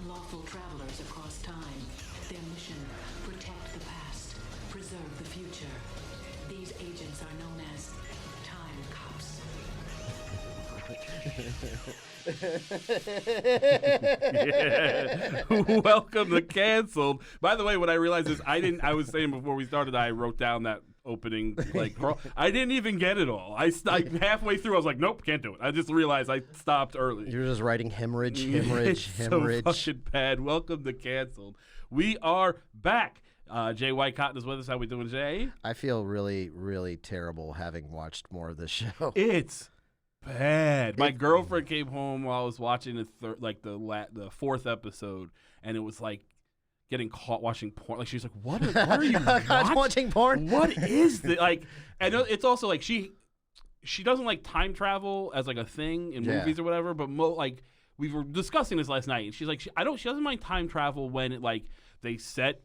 unlawful travelers across time. Their mission, protect the past, preserve the future. These agents are known as Time Cops. Yeah. Welcome to Canceled. By the way, what I realized is I was saying before we started, I wrote down that opening, I didn't even get it all. I halfway through, I was like, nope, can't do it. I just realized I stopped early. You're just writing hemorrhage. It's so fucking bad. Welcome to Canceled. We are back. Jay Whitecotton is with us. How we doing, Jay? I feel really, really terrible having watched more of this show. It's bad. My girlfriend came home while I was watching the fourth episode, and it was like getting caught watching porn. Like she's like, "What are you watching porn? What is this?" Like, and it's also like she doesn't like time travel as like a thing in movies or whatever. But we were discussing this last night, and she's like, she doesn't mind time travel when it like they set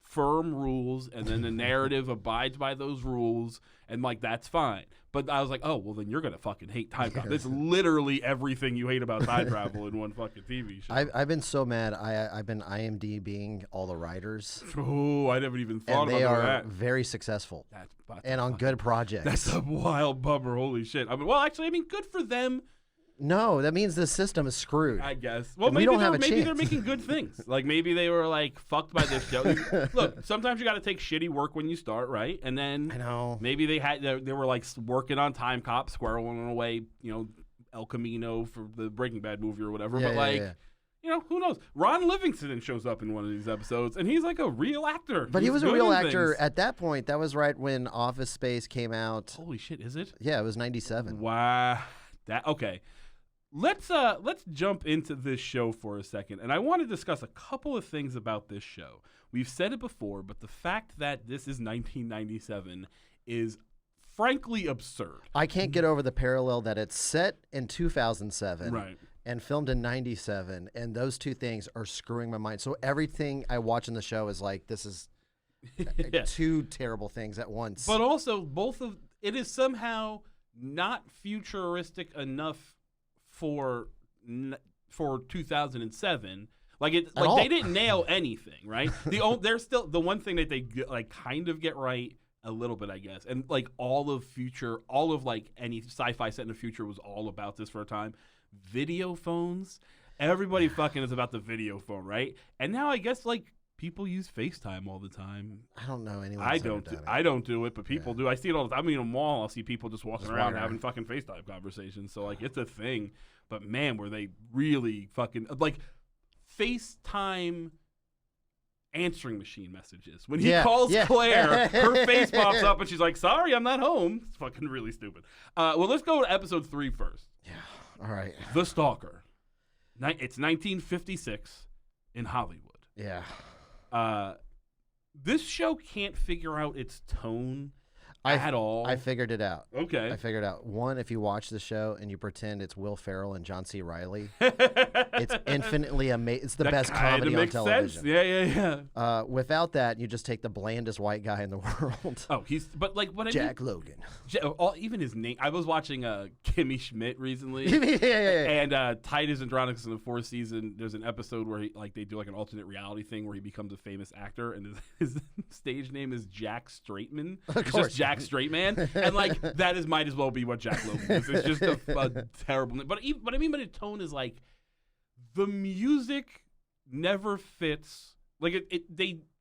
firm rules and then the narrative abides by those rules, and like that's fine. But I was like, oh well, then you're gonna fucking hate time travel. It's literally everything you hate about time travel in one fucking TV show. I've been so mad. I've been IMDbing all the writers. Oh, I never even thought about that. And they are very successful and on good projects. That's a wild bummer. Holy shit. I mean, good for them. No, that means the system is screwed. I guess. Well, maybe they're making good things. Like maybe they were like fucked by this show. Look, sometimes you got to take shitty work when you start, right? And then I know maybe they were like working on Timecop, squirreling away, El Camino for the Breaking Bad movie or whatever. Who knows? Ron Livingston shows up in one of these episodes, and he's like a real actor. But he was a real actor at that point. That was right when Office Space came out. Holy shit, is it? Yeah, it was 97. Wow. Okay. Let's jump into this show for a second, and I want to discuss a couple of things about this show. We've said it before, but the fact that this is 1997 is frankly absurd. I can't get over the parallel that it's set in 2007 right. and filmed in 97, and those two things are screwing my mind. So everything I watch in the show is like, this is two terrible things at once. But also, it is somehow not futuristic enough for 2007, they didn't nail anything, right? They're still the one thing that they kind of get right a little bit, I guess, and like all of any sci-fi set in the future was all about this for a time. Video phones, everybody fucking is about the video phone, right? And now I guess like people use FaceTime all the time. I don't know anyone. I don't do it, but people do. I see it all the time. I mean, in a mall, I'll see people just walking around having fucking FaceTime conversations. So like, it's a thing. But man, were they really fucking like FaceTime answering machine messages when he calls Claire, her face pops up and she's like, "Sorry, I'm not home." It's fucking really stupid. Well, let's go to episode 3 first. Yeah. All right. The Stalker. It's 1956 in Hollywood. Yeah. This show can't figure out its tone at all. I figured it out. Okay. I figured out. One, if you watch the show and you pretend it's Will Ferrell and John C. Reilly, it's infinitely amazing. It's the best comedy on television. Sense. Yeah. Without that, you just take the blandest white guy in the world. Oh, Jack Logan. Even his name. I was watching Kimmy Schmidt recently. yeah. And Titus Andronicus in the 4th season, there's an episode where they do like an alternate reality thing where he becomes a famous actor, and his stage name is Jack Straightman. Of course. Just Jack Straight Man, and like that might as well be what Jack Logan is. It's just a terrible name. But I mean, the tone is like the music never fits. Like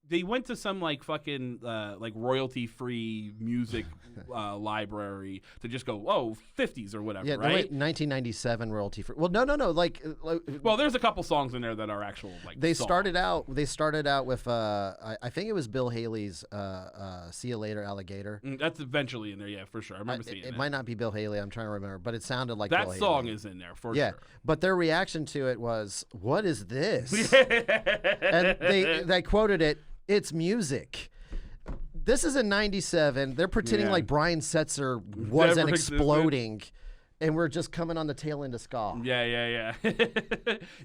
they went to some like fucking like royalty free music library to just go 50s or whatever, right? 1997 royalty free. Well, no. Well, there's a couple songs in there that are actual like. They songs. started out with I think it was Bill Haley's "See You Later, Alligator." That's eventually in there, yeah, for sure. I remember seeing it. It might not be Bill Haley. I'm trying to remember, but it sounded like that Bill song Haley. is in there for sure. Yeah, but their reaction to it was, "What is this?" And they quoted it. It's music. This is in 97. They're pretending like Brian Setzer wasn't exploding, and we're just coming on the tail end of ska. Yeah.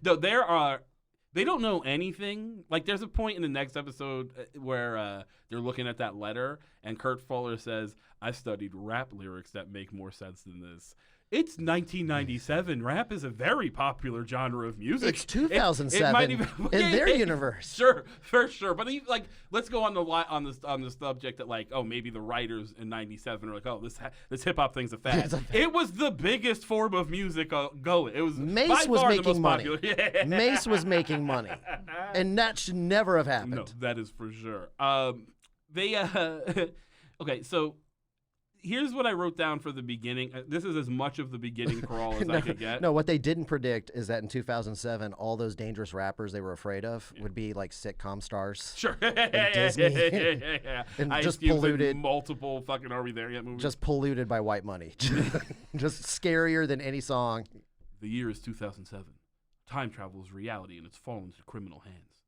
No, they don't know anything. Like, there's a point in the next episode where they're looking at that letter, and Kurt Fuller says, "I studied rap lyrics that make more sense than this." it's 1997. Rap is a very popular genre of music. It's 2007 in their universe. Sure, for sure. But like, let's go on the subject that like, oh, maybe the writers in '97 are like, oh, this hip hop thing's a fad. It was the biggest form of music going. It was Mace was making money. Mace was making money, and that should never have happened. No, that is for sure. Okay, so. Here's what I wrote down for the beginning. This is as much of the beginning crawl as I could get. No, what they didn't predict is that in 2007, all those dangerous rappers they were afraid of would be like sitcom stars. Sure. Disney. And just polluted. Multiple fucking Are We There Yet movies. Just polluted by white money. Just scarier than any song. The year is 2007. Time travel is reality and it's fallen into criminal hands.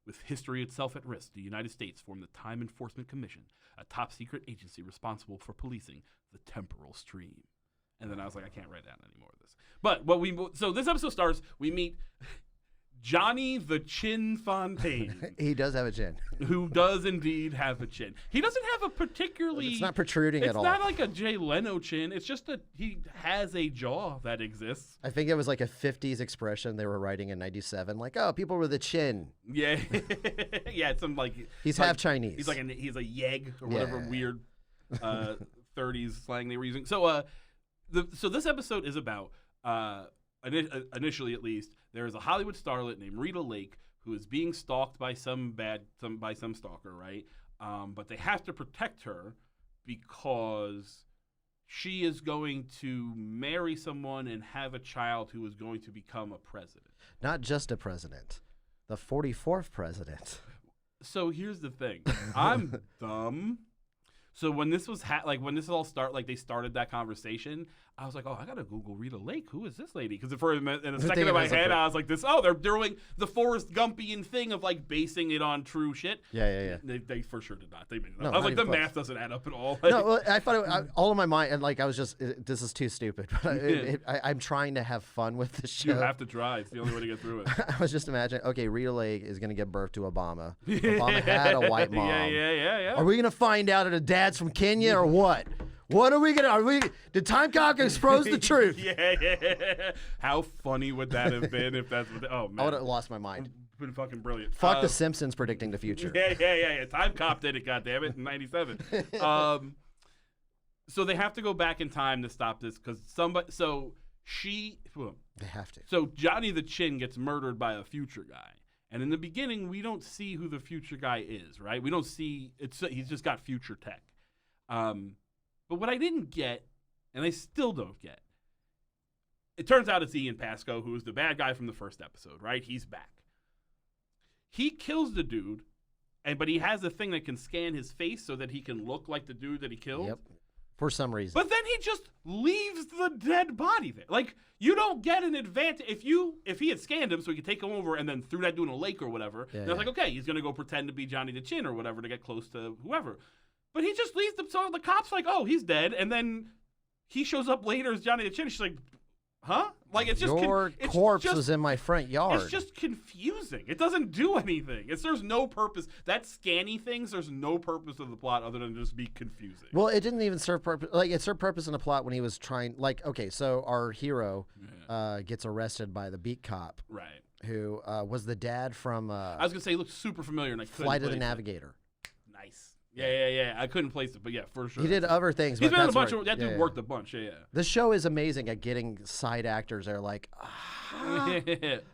With history itself at risk, the United States formed the Time Enforcement Commission, a top-secret agency responsible for policing the temporal stream. And then I was like, I can't write down any more of this. But so this episode starts, we meet Johnny the Chin Fontaine. He does have a chin. Who does indeed have a chin. He doesn't have a particularly... It's not protruding at all. It's not like a Jay Leno chin. It's just that he has a jaw that exists. I think it was like a 50s expression they were writing in 97. Like, oh, people with a chin. Yeah. Yeah, it's some like... He's half Chinese. He's a yeg or whatever weird 30s slang they were using. So so this episode is about... initially, at least, there is a Hollywood starlet named Rita Lake who is being stalked by some stalker, right? But they have to protect her because she is going to marry someone and have a child who is going to become a president. Not just a president, the 44th president. So here's the thing. I'm dumb. So when this was when this all they started that conversation, I was like, oh, I gotta Google Rita Lake. Who is this lady? Because for in a second in my head, I was like, they're doing the Forrest Gumpian thing of like basing it on true shit. Yeah. They for sure did not. They made it up. No, I was like, the math doesn't add up at all. No, well, I thought all in my mind, and like I was just, this is too stupid. But I'm trying to have fun with the show. You have to try. It's the only way to get through it. I was just imagining, okay, Rita Lake is gonna give birth to Obama. Obama had a white mom. Yeah. Are we gonna find out that the dad's from Kenya or what? What are we gonna? Did Timecop expose the truth? Yeah. How funny would that have been if that's what? Oh man, I would have lost my mind. Been fucking brilliant. Fuck the Simpsons predicting the future. Yeah. Timecop did it. Goddammit, in '97. So they have to go back in time to stop this because somebody. So they have to. So Johnny the Chin gets murdered by a future guy. And in the beginning, we don't see who the future guy is, right? We don't see he's just got future tech. But what I didn't get, and I still don't get, it turns out it's Ian Pasco, who is the bad guy from the first episode, right? He's back. He kills the dude, but he has a thing that can scan his face so that he can look like the dude that he killed. Yep. For some reason. But then he just leaves the dead body there. Like, you don't get an advantage. If he had scanned him so he could take him over and then threw that dude in a lake or whatever, then it's like, okay, he's going to go pretend to be Johnny the Chin or whatever to get close to whoever. But he just leaves them. So the cop's like, oh, he's dead. And then he shows up later as Johnny the Chin. She's like, huh? Like, it's just your corpse was in my front yard. It's just confusing. It doesn't do anything. There's no purpose. That scanny things, there's no purpose of the plot other than just be confusing. Well, it didn't even serve purpose. Like, it served purpose in the plot when he was trying. Like, okay, so our hero gets arrested by the beat cop, right? Who was the dad from? I was gonna say he looked super familiar, and I couldn't Flight of the Navigator. Nice. Yeah. I couldn't place it, but yeah, for sure. He did other things. He's but been in a that's bunch of that dude worked a bunch. Yeah. This show is amazing at getting side actors that are like,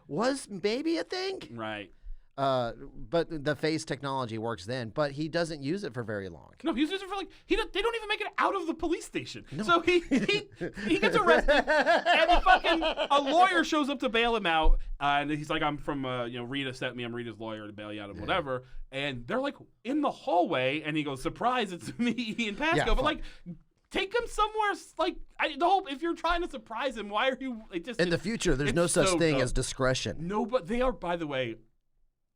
was maybe a thing, right? But the face technology works then, but he doesn't use it for very long. No, he uses it for like they don't even make it out of the police station. No. So he gets arrested, and a lawyer shows up to bail him out, and he's like, "I'm from Rita sent me. I'm Rita's lawyer to bail you out of whatever." And they're like in the hallway, and he goes, "Surprise, it's me, Ian Pasco." But like, take him somewhere. Like if you're trying to surprise him, why are you? In the future, there's no such thing as discretion. No, but they are, by the way,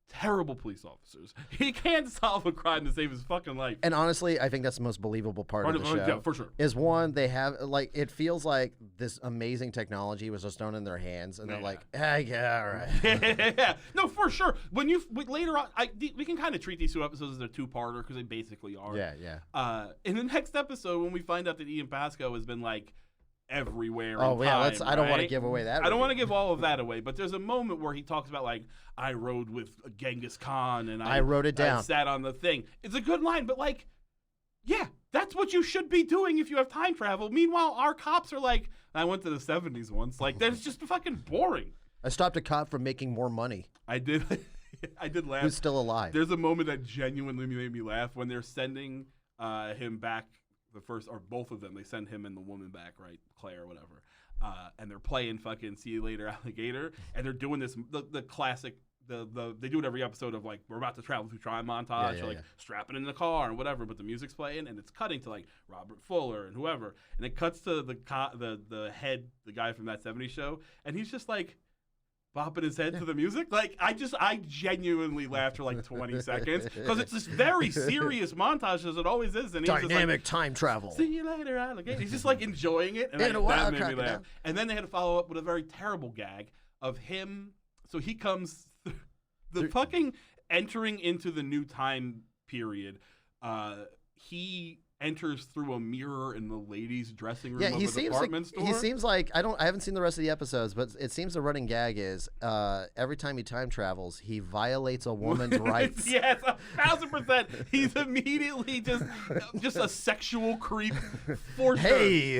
terrible police officers. He can't solve a crime to save his fucking life. And honestly, I think that's the most believable part of the show. Yeah, for sure. Is one, they have, like, it feels like this amazing technology was just thrown in their hands, and they're like, yeah, all right. Yeah. No, for sure. Later on, we can kind of treat these two episodes as a two-parter because they basically are. Yeah. In the next episode, when we find out that Ian Pasco has been, like, everywhere. Oh in yeah, time, I don't want to right? give away that. I don't want to give all of that away, but there's a moment where he talks about like I rode with Genghis Khan and I wrote it down. I sat on the thing. It's a good line, but like, yeah, that's what you should be doing if you have time travel. Meanwhile, our cops are like, I went to the 70s once. Like, that's just fucking boring. I stopped a cop from making more money. I did. I did laugh. Who's still alive? There's a moment that genuinely made me laugh when they're sending him back. The first, or both of them, they send him and the woman back, right? Claire or whatever. And they're playing fucking See You Later, Alligator. And they're doing this, the classic, they do it every episode of like, we're about to travel through time montage, or like strapping in the car and whatever, but the music's playing and it's cutting to like Robert Fuller and whoever. And it cuts to the head, the guy from that 70s show. And he's just like, bopping his head to the music. Like, I genuinely laughed for like 20 seconds because it's this very serious montage as it always is. And he's dynamic just like, time travel. See you later, alligator. He's just like enjoying it. And that made me laugh. And then they had to follow up with a very terrible gag of him. So he comes, the fucking entering into the new time period. He enters through a mirror in the ladies' dressing room of a department store. He seems like I haven't seen the rest of the episodes, but it seems the running gag is every time he time travels, he violates a woman's rights. Yes, 1,000%. He's immediately just a sexual creep for sure. Hey,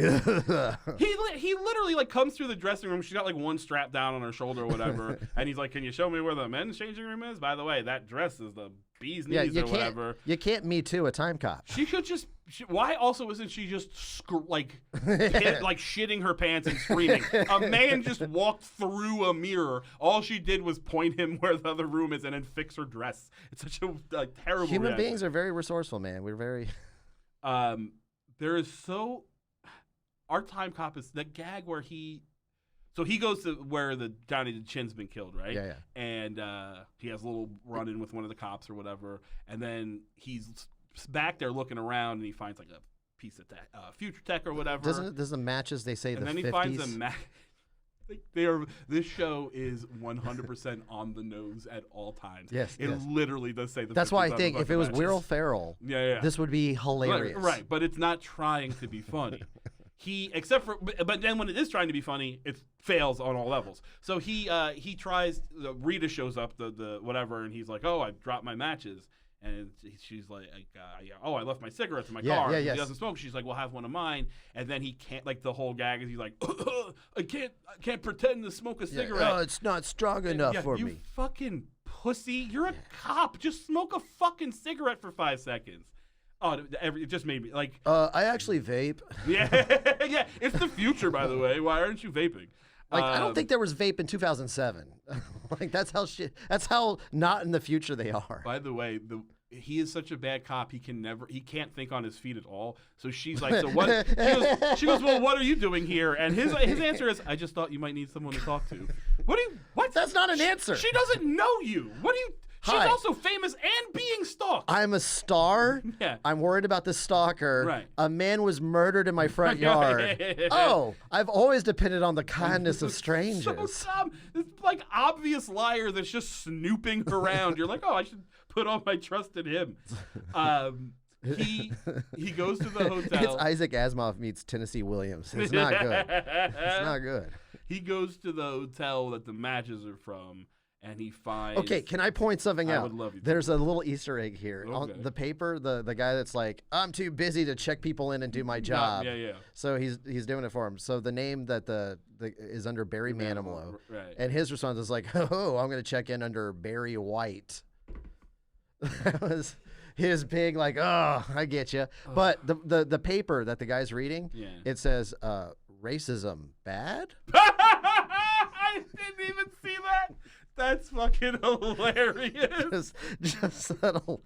he literally like comes through the dressing room. She's got like one strap down on her shoulder or whatever, and he's like, "Can you show me where the men's changing room is? By the way, that dress is the bee's knees or whatever." You can't Me Too a time cop. She should just. Why also isn't she just like shitting her pants and screaming? A man just walked through a mirror. All she did was point him where the other room is and then fix her dress. It's such a terrible. Human reaction. beings are very resourceful, man. We're very. There is so. Our time cop is the gag where he. So he goes to where the Johnny the Chin's been killed, right? Yeah. And he has a little run-in with one of the cops or whatever, and then he's back there looking around, and he finds like a piece of future tech or whatever. Doesn't the matches they say and the 50s? And then he finds a match. This show is 100% on the nose at all times. Yes, it literally does say the. That's 50s why I think if it was matches. Will Ferrell, this would be hilarious. Right, but it's not trying to be funny. But then when it is trying to be funny, it fails on all levels. So he tries. Rita shows up, the whatever, and he's like, "Oh, I dropped my matches." And she's like, "Oh, I left my cigarettes in my car." Yeah, he doesn't smoke. She's like, "Well, have one of mine." And then he can't. Like the whole gag is he's like, "I can't pretend to smoke a cigarette. Oh, it's not strong enough for you me." Fucking pussy! You're a cop. Just smoke a fucking cigarette for 5 seconds. Oh, it just made me like. I actually vape. Yeah, yeah. It's the future, by the way. Why aren't you vaping? Like I don't think there was vape in 2007. Like that's how not in the future they are. By the way, he is such a bad cop. He can't think on his feet at all. So she's like, "So what?" She goes, "Well, what are you doing here?" And his answer is, "I just thought you might need someone to talk to." What? That's not an answer. She doesn't know you. What do you? She's Hi. also famous and being stalked. I'm a star. Yeah. I'm worried about the stalker. Right. A man was murdered in my front yard. Oh, I've always depended on the kindness of strangers. So dumb. This like obvious liar that's just snooping around. You're like, "Oh, I should put all my trust in him." He goes to the hotel. It's Isaac Asimov meets Tennessee Williams. It's not good. It's not good. He goes to the hotel that the matches are from. And he finds. Okay, can I point something out? I would love you to. There's a little Easter egg here. Okay. On the paper, the guy that's like, "I'm too busy to check people in and do my job." Yeah. So he's doing it for him. So the name that the is under Barry Manilow. Right. And his response is like, "Oh, I'm going to check in under Barry White." That was his big like, "Oh, I get you." But the paper that the guy's reading, it says racism bad? I didn't even see that. That's fucking hilarious. Just subtle.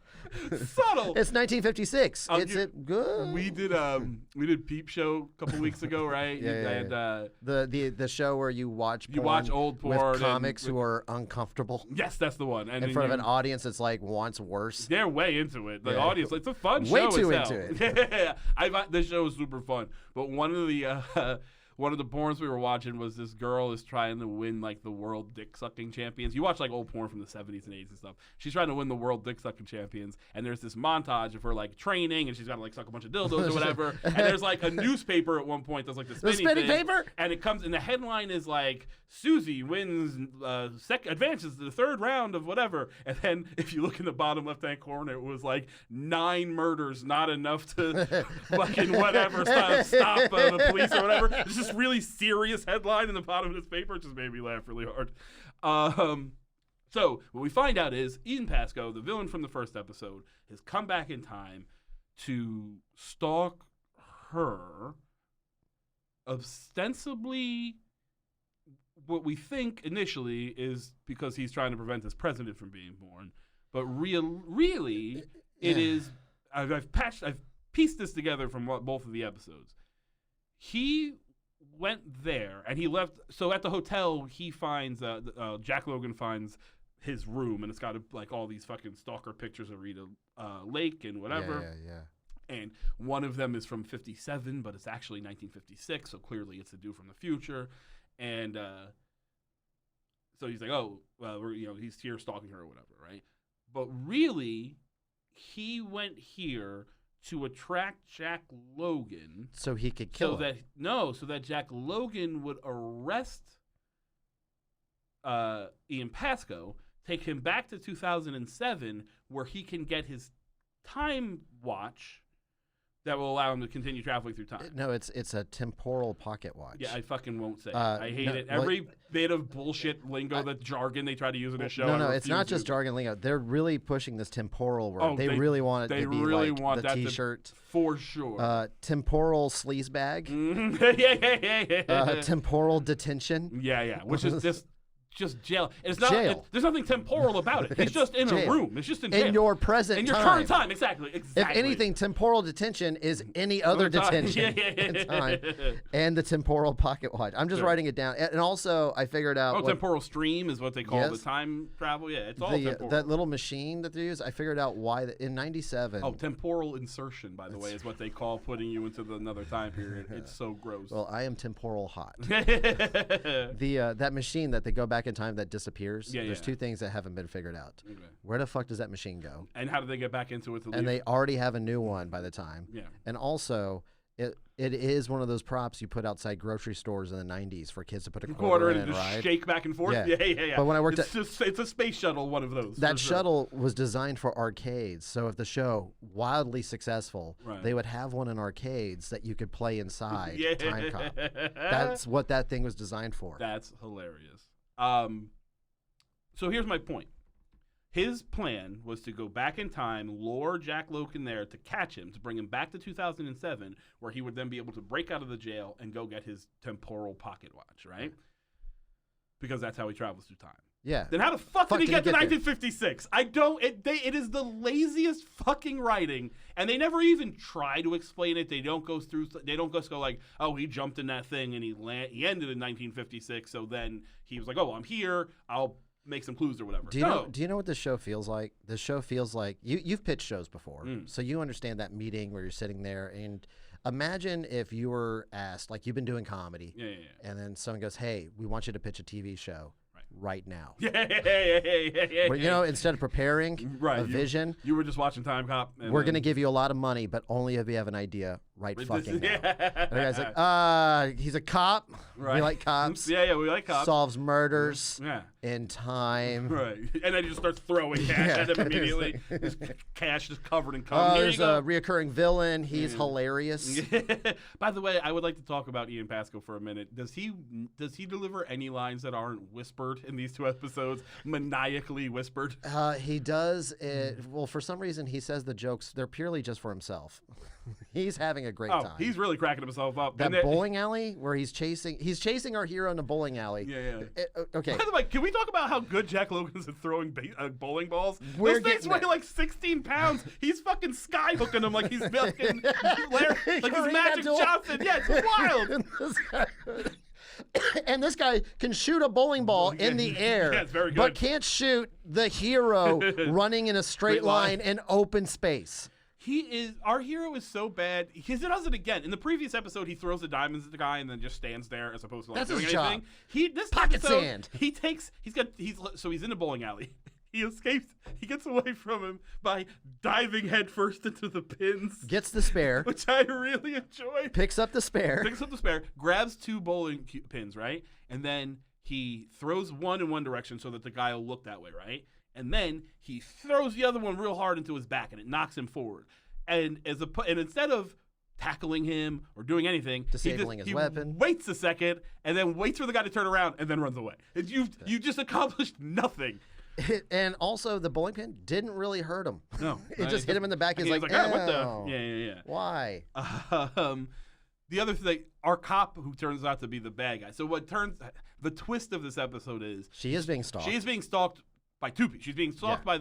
Subtle. It's 1956. It good? We did Peep Show a couple weeks ago, right? Yeah. The show where you watch old porn with comics who are uncomfortable. Yes, that's the one. And in front of an audience that's like wants worse. They're way into it. The audience, it's a fun way show. Way too into it. Yeah. This show is super fun. But one of one of the porns we were watching was this girl is trying to win like the world dick sucking champions. You watch like old porn from the 70s and 80s and stuff. She's trying to win the world dick sucking champions, and there's this montage of her like training, and she's got to like suck a bunch of dildos or whatever. And there's like a newspaper at one point that's like the spinning paper, and it comes, and the headline is like Susie wins advances to the third round of whatever. And then if you look in the bottom left hand corner, it was like 9 murders, not enough to fucking whatever stop the police or whatever. It's just really serious headline in the bottom of this paper. It just made me laugh really hard. So what we find out is Ian Pascoe, the villain from the first episode, has come back in time to stalk her, ostensibly what we think initially is because he's trying to prevent his president from being born. But really, it is. I've pieced this together from both of the episodes. He went there and he left. So at the hotel, he finds Jack Logan finds his room, and it's got like all these fucking stalker pictures of Rita Lake and whatever. Yeah. And one of them is from 57, but it's actually 1956, so clearly it's a dude from the future. And so he's like, oh, well, he's here stalking her or whatever, right? But really, he went here to attract Jack Logan. So he could kill him. So that Jack Logan would arrest Ian Pascoe, take him back to 2007, where he can get his time watch that will allow him to continue traveling through time. No, it's a temporal pocket watch. Yeah, I fucking won't say it. I hate it. Every bit of bullshit lingo, that jargon they try to use in a show. No, it's not just jargon lingo. They're really pushing this temporal word. They really want it to be like the T-shirt. For sure. Temporal sleaze bag. Yeah. Temporal detention. Yeah. Which is just jail. It's not. Jail. There's nothing temporal about it. He's just in a room. It's just in jail. In your present time. In your current time. Exactly. If anything, temporal detention is any other detention in time. And the temporal pocket watch. I'm just writing it down. And also, I figured out. Temporal stream is what they call the time travel. Yeah, it's all temporal. That little machine that they use, I figured out why in 97. Oh, temporal insertion, by the way, is what they call putting you into another time period. It's so gross. Well, I am temporal hot. That machine that they go back in time that disappears. There's two things that haven't been figured out. Okay. Where the fuck does that machine go? And how do they get back into it to leave? And they already have a new one by the time. Yeah. And also, it is one of those props you put outside grocery stores in the 90s for kids to put a quarter in and just shake back and forth. Yeah. But when I worked it's a space shuttle, one of those. That shuttle was designed for arcades. So if the show wildly successful, they would have one in arcades that you could play inside. Timecop. That's what that thing was designed for. That's hilarious. So here's my point. His plan was to go back in time, lure Jack Logan there to catch him, to bring him back to 2007, where he would then be able to break out of the jail and go get his temporal pocket watch, right? Because that's how he travels through time. Yeah. Then how the fuck did he get to 1956? It is the laziest fucking writing, and they never even try to explain it. They don't just go like, oh, he jumped in that thing and he ended in 1956. So then he was like, oh, I'm here. I'll make some clues or whatever. Do you know what this show feels like? This show feels like you've pitched shows before, so you understand that meeting where you're sitting there and. Imagine if you were asked, like you've been doing comedy, and then someone goes, hey, we want you to pitch a TV show right now. But, instead of preparing a vision. You were just watching Timecop. We're going to give you a lot of money, but only if you have an idea fucking now. And the guy's like, he's a cop. Right. We like cops. Yeah, we like cops. Solves murders in time. Right. And then he just starts throwing cash at him immediately. His cash is covered in cum. There's a reoccurring villain. He's hilarious. By the way, I would like to talk about Ian Pascoe for a minute. Does he deliver any lines that aren't whispered in these 2 episodes? Maniacally whispered? He does. Well, for some reason, he says the jokes, they're purely just for himself. He's having a great time. He's really cracking himself up. That bowling alley where he's chasing our hero in a bowling alley. Yeah. Okay. By the way, can we talk about how good Jack Logan is at throwing bowling balls? Those things weigh like 16 pounds. He's fucking skyhooking them like he's fucking like he's Magic Johnson. Yeah, it's wild. And this guy can shoot a bowling ball in the air, it's very good. But can't shoot the hero running in a straight line in open space. Our hero is so bad. He does it again. In the previous episode, he throws the diamonds at the guy and then just stands there as opposed to like doing anything. This Pocket episode, sand. He's in a bowling alley. He escapes. He gets away from him by diving headfirst into the pins. Gets the spare. Which I really enjoy. Picks up the spare. Grabs 2 bowling pins, right? And then he throws one in one direction so that the guy will look that way, right? And then he throws the other one real hard into his back, and it knocks him forward. And instead of tackling him or doing anything, disabling his weapon, waits a second, and then waits for the guy to turn around, and then runs away. You just accomplished nothing. And also, the bowling pin didn't really hurt him. No, it just hit him in the back. He's like, what the? Yeah. Why? The other thing, our cop who turns out to be the bad guy. So the twist of this episode is she is being stalked. She is being stalked by 2 people. She's being stalked by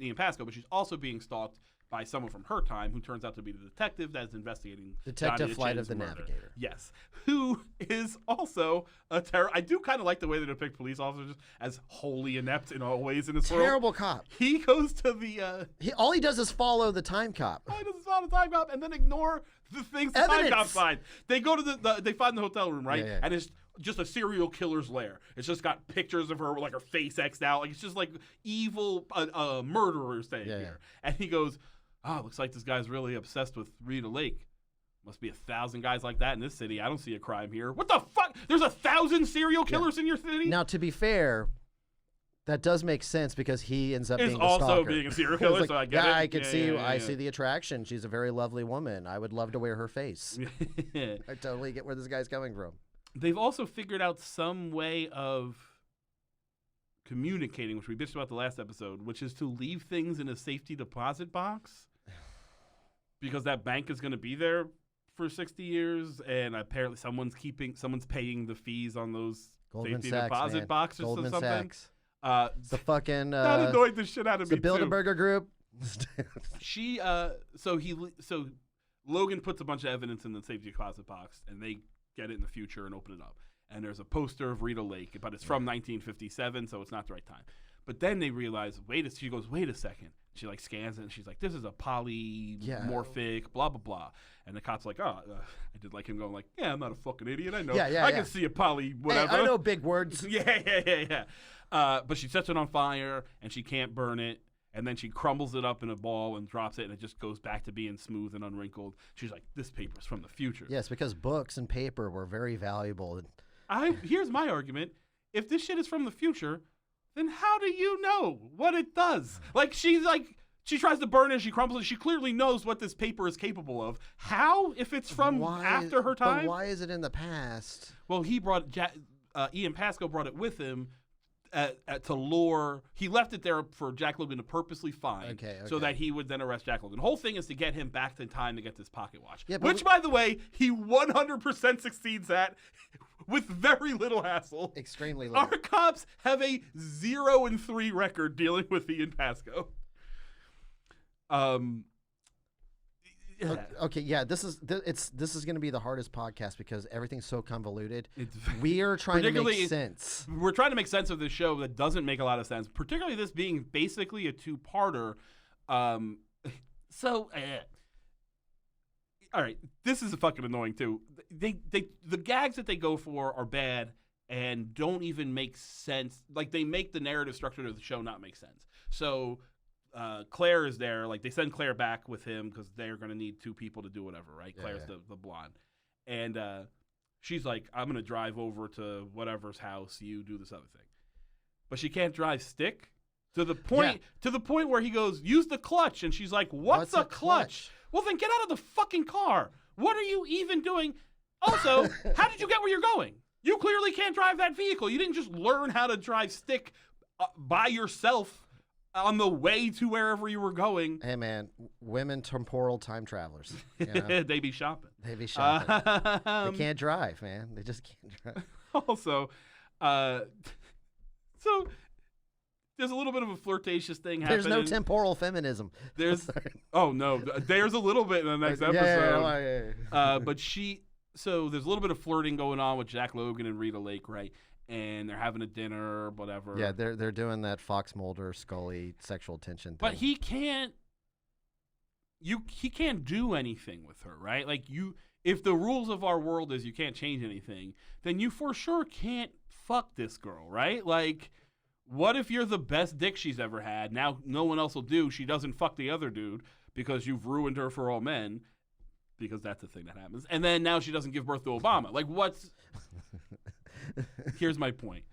Ian Pasco, but she's also being stalked by someone from her time who turns out to be the detective that's investigating Detective Johnny Flight of the murder. Navigator. Yes. Who is also a terror. I do kind of like the way they depict police officers as wholly inept in all ways in this world. Terrible cop. He goes to the... all he does is follow the Timecop. All he does is follow the Timecop and then ignore the things the Timecop finds. They go to they find the hotel room, right? Yeah. And it's just a serial killer's lair. It's just got pictures of her with like her face X'd out. Like it's just like evil murderers staying here. And he goes, looks like this guy's really obsessed with Rita Lake. Must be 1,000 guys like that in this city. I don't see a crime here. What the fuck? There's 1,000 serial killers in your city? Now, to be fair, that does make sense because he ends up being the also stalker. being a serial killer, like, so I get it. I can see. I see the attraction. She's a very lovely woman. I would love to wear her face. I totally get where this guy's coming from. They've also figured out some way of communicating, which we bitched about the last episode, which is to leave things in a safety deposit box because that bank is going to be there for 60 years, and apparently someone's paying the fees on those Goldman safety Sachs, deposit man. boxes Goldman or something. Sachs. The fucking that annoyed the shit out of me. The Bilderberger Group. So Logan puts a bunch of evidence in the safety deposit box, and they get it in the future and open it up. And there's a poster of Rita Lake, but it's from 1957, so it's not the right time. But then they realize, she goes, wait a second. She like scans it and she's like, this is a polymorphic, blah, blah, blah. And the cop's like, I did like him going like, yeah, I'm not a fucking idiot. I know. I can see a poly whatever. Hey, I know big words. Yeah. But she sets it on fire and she can't burn it. And then she crumbles it up in a ball and drops it, and it just goes back to being smooth and unwrinkled. She's like, this paper's from the future. Yes, because books and paper were very valuable. Here's my argument. If this shit is from the future, then how do you know what it does? She tries to burn it, she crumbles it. She clearly knows what this paper is capable of. How, if it's from after her time? But why is it in the past? Well, he brought Ian Pasco brought it with him to lure. He left it there for Jack Logan to purposely find, so that he would then arrest Jack Logan. The whole thing is to get him back to time to get this pocket watch, which, by the way, he 100% succeeds at with very little hassle. Extremely little. Our cops have a 0-3 record dealing with Ian Pasco. Okay, yeah, this is going to be the hardest podcast because everything's so convoluted. We are trying to make sense. We're trying to make sense of this show that doesn't make a lot of sense, particularly this being basically a 2-parter. All right, this is fucking annoying too. The gags that they go for are bad and don't even make sense. Like, they make the narrative structure of the show not make sense. So Claire is there. Like, they send Claire back with him because they're going to need 2 people to do whatever, right? Claire's the blonde. And she's like, I'm going to drive over to whatever's house. You do this other thing. But she can't drive stick to the point where he goes, use the clutch. And she's like, what's a clutch? Well, then get out of the fucking car. What are you even doing? Also, how did you get where you're going? You clearly can't drive that vehicle. You didn't just learn how to drive stick by yourself on the way to wherever you were going. Hey, man, women temporal time travelers. You know? They be shopping. They can't drive, man. They just can't drive. Also, so there's a little bit of a flirtatious thing happening. There's no temporal feminism. There's a little bit in the next episode. But there's a little bit of flirting going on with Jack Logan and Rita Lake, right? And they're having a dinner, whatever. Yeah, they're doing that Fox Mulder Scully sexual tension thing. But he can't he can't do anything with her, right? Like if the rules of our world is you can't change anything, then you for sure can't fuck this girl, right? Like, what if you're the best dick she's ever had? Now no one else will do. She doesn't fuck the other dude because you've ruined her for all men, because that's the thing that happens. And then now she doesn't give birth to Obama. Like, here's my point.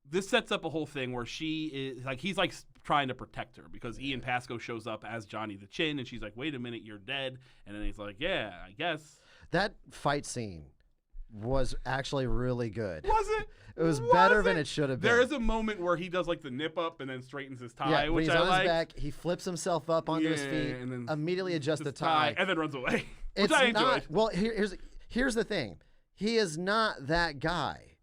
This sets up a whole thing where she is like, he's like trying to protect her because Ian Pasco shows up as Johnny the Chin, and she's like, wait a minute, you're dead. And then he's like, yeah, I guess. That fight scene was actually really good. Was it? It was better than it should have been. There is a moment where he does like the nip up and then straightens his tie, when which he's I on like. His back, he flips himself up onto his feet, and then immediately adjusts the tie, and then runs away. Which I enjoyed. Well, here's the thing. He is not that guy.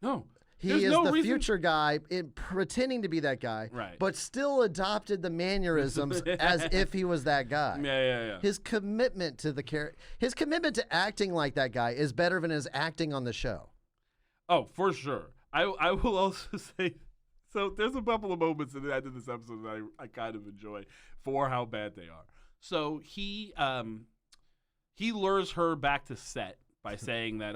No. He is the future guy pretending to be that guy, right, but still adopted the mannerisms as if he was that guy. Yeah. His commitment to the character, his commitment to acting like that guy is better than his acting on the show. Oh, for sure. I will also say, so there's a couple of moments at the end of this episode that I kind of enjoy for how bad they are. So he lures her back to set by saying that,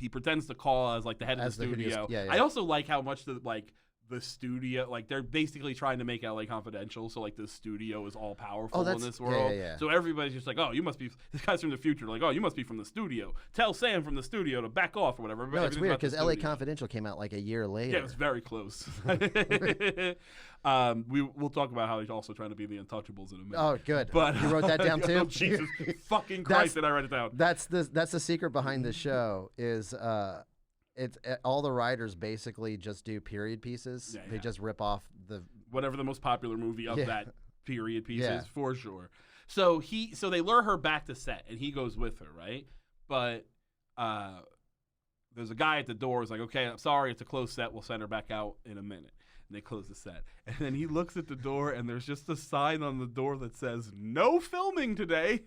he pretends to call as like the head of the studio. I also like how much the studio, like they're basically trying to make LA Confidential, so like the studio is all powerful in this world. So everybody's just like, oh, you must be, this guy's from the future. Like, oh, you must be from the studio. Tell Sam from the studio to back off or whatever. No, it's weird because LA Confidential came out like a year later. Yeah, it was very close. We'll talk about how he's also trying to be the Untouchables in a minute. Oh, good. But you wrote that down too? Oh, Jesus fucking Christ, did I write it down? That's the secret behind the show is it's all the writers basically just do period pieces. Yeah, they just rip off whatever the most popular movie of that period piece is, for sure. So they lure her back to set, and he goes with her, right? But there's a guy at the door who's like, okay, I'm sorry, it's a closed set. We'll send her back out in a minute. And they close the set. And then he looks at the door, and there's just a sign on the door that says, no filming today.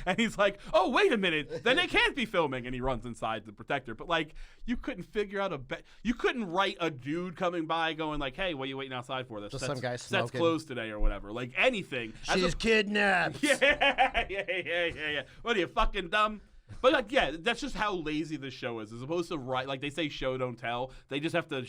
And he's like, oh, wait a minute. Then they can't be filming. And he runs inside to protect her. But, like, you couldn't figure out you couldn't write a dude coming by going, like, hey, what are you waiting outside for? Just some guy smoking. Set's closed today or whatever. Like, anything. She's kidnapped. Yeah. What are you, fucking dumb? But, like, yeah, that's just how lazy the show is. As opposed to write, like they say show, don't tell. They just have to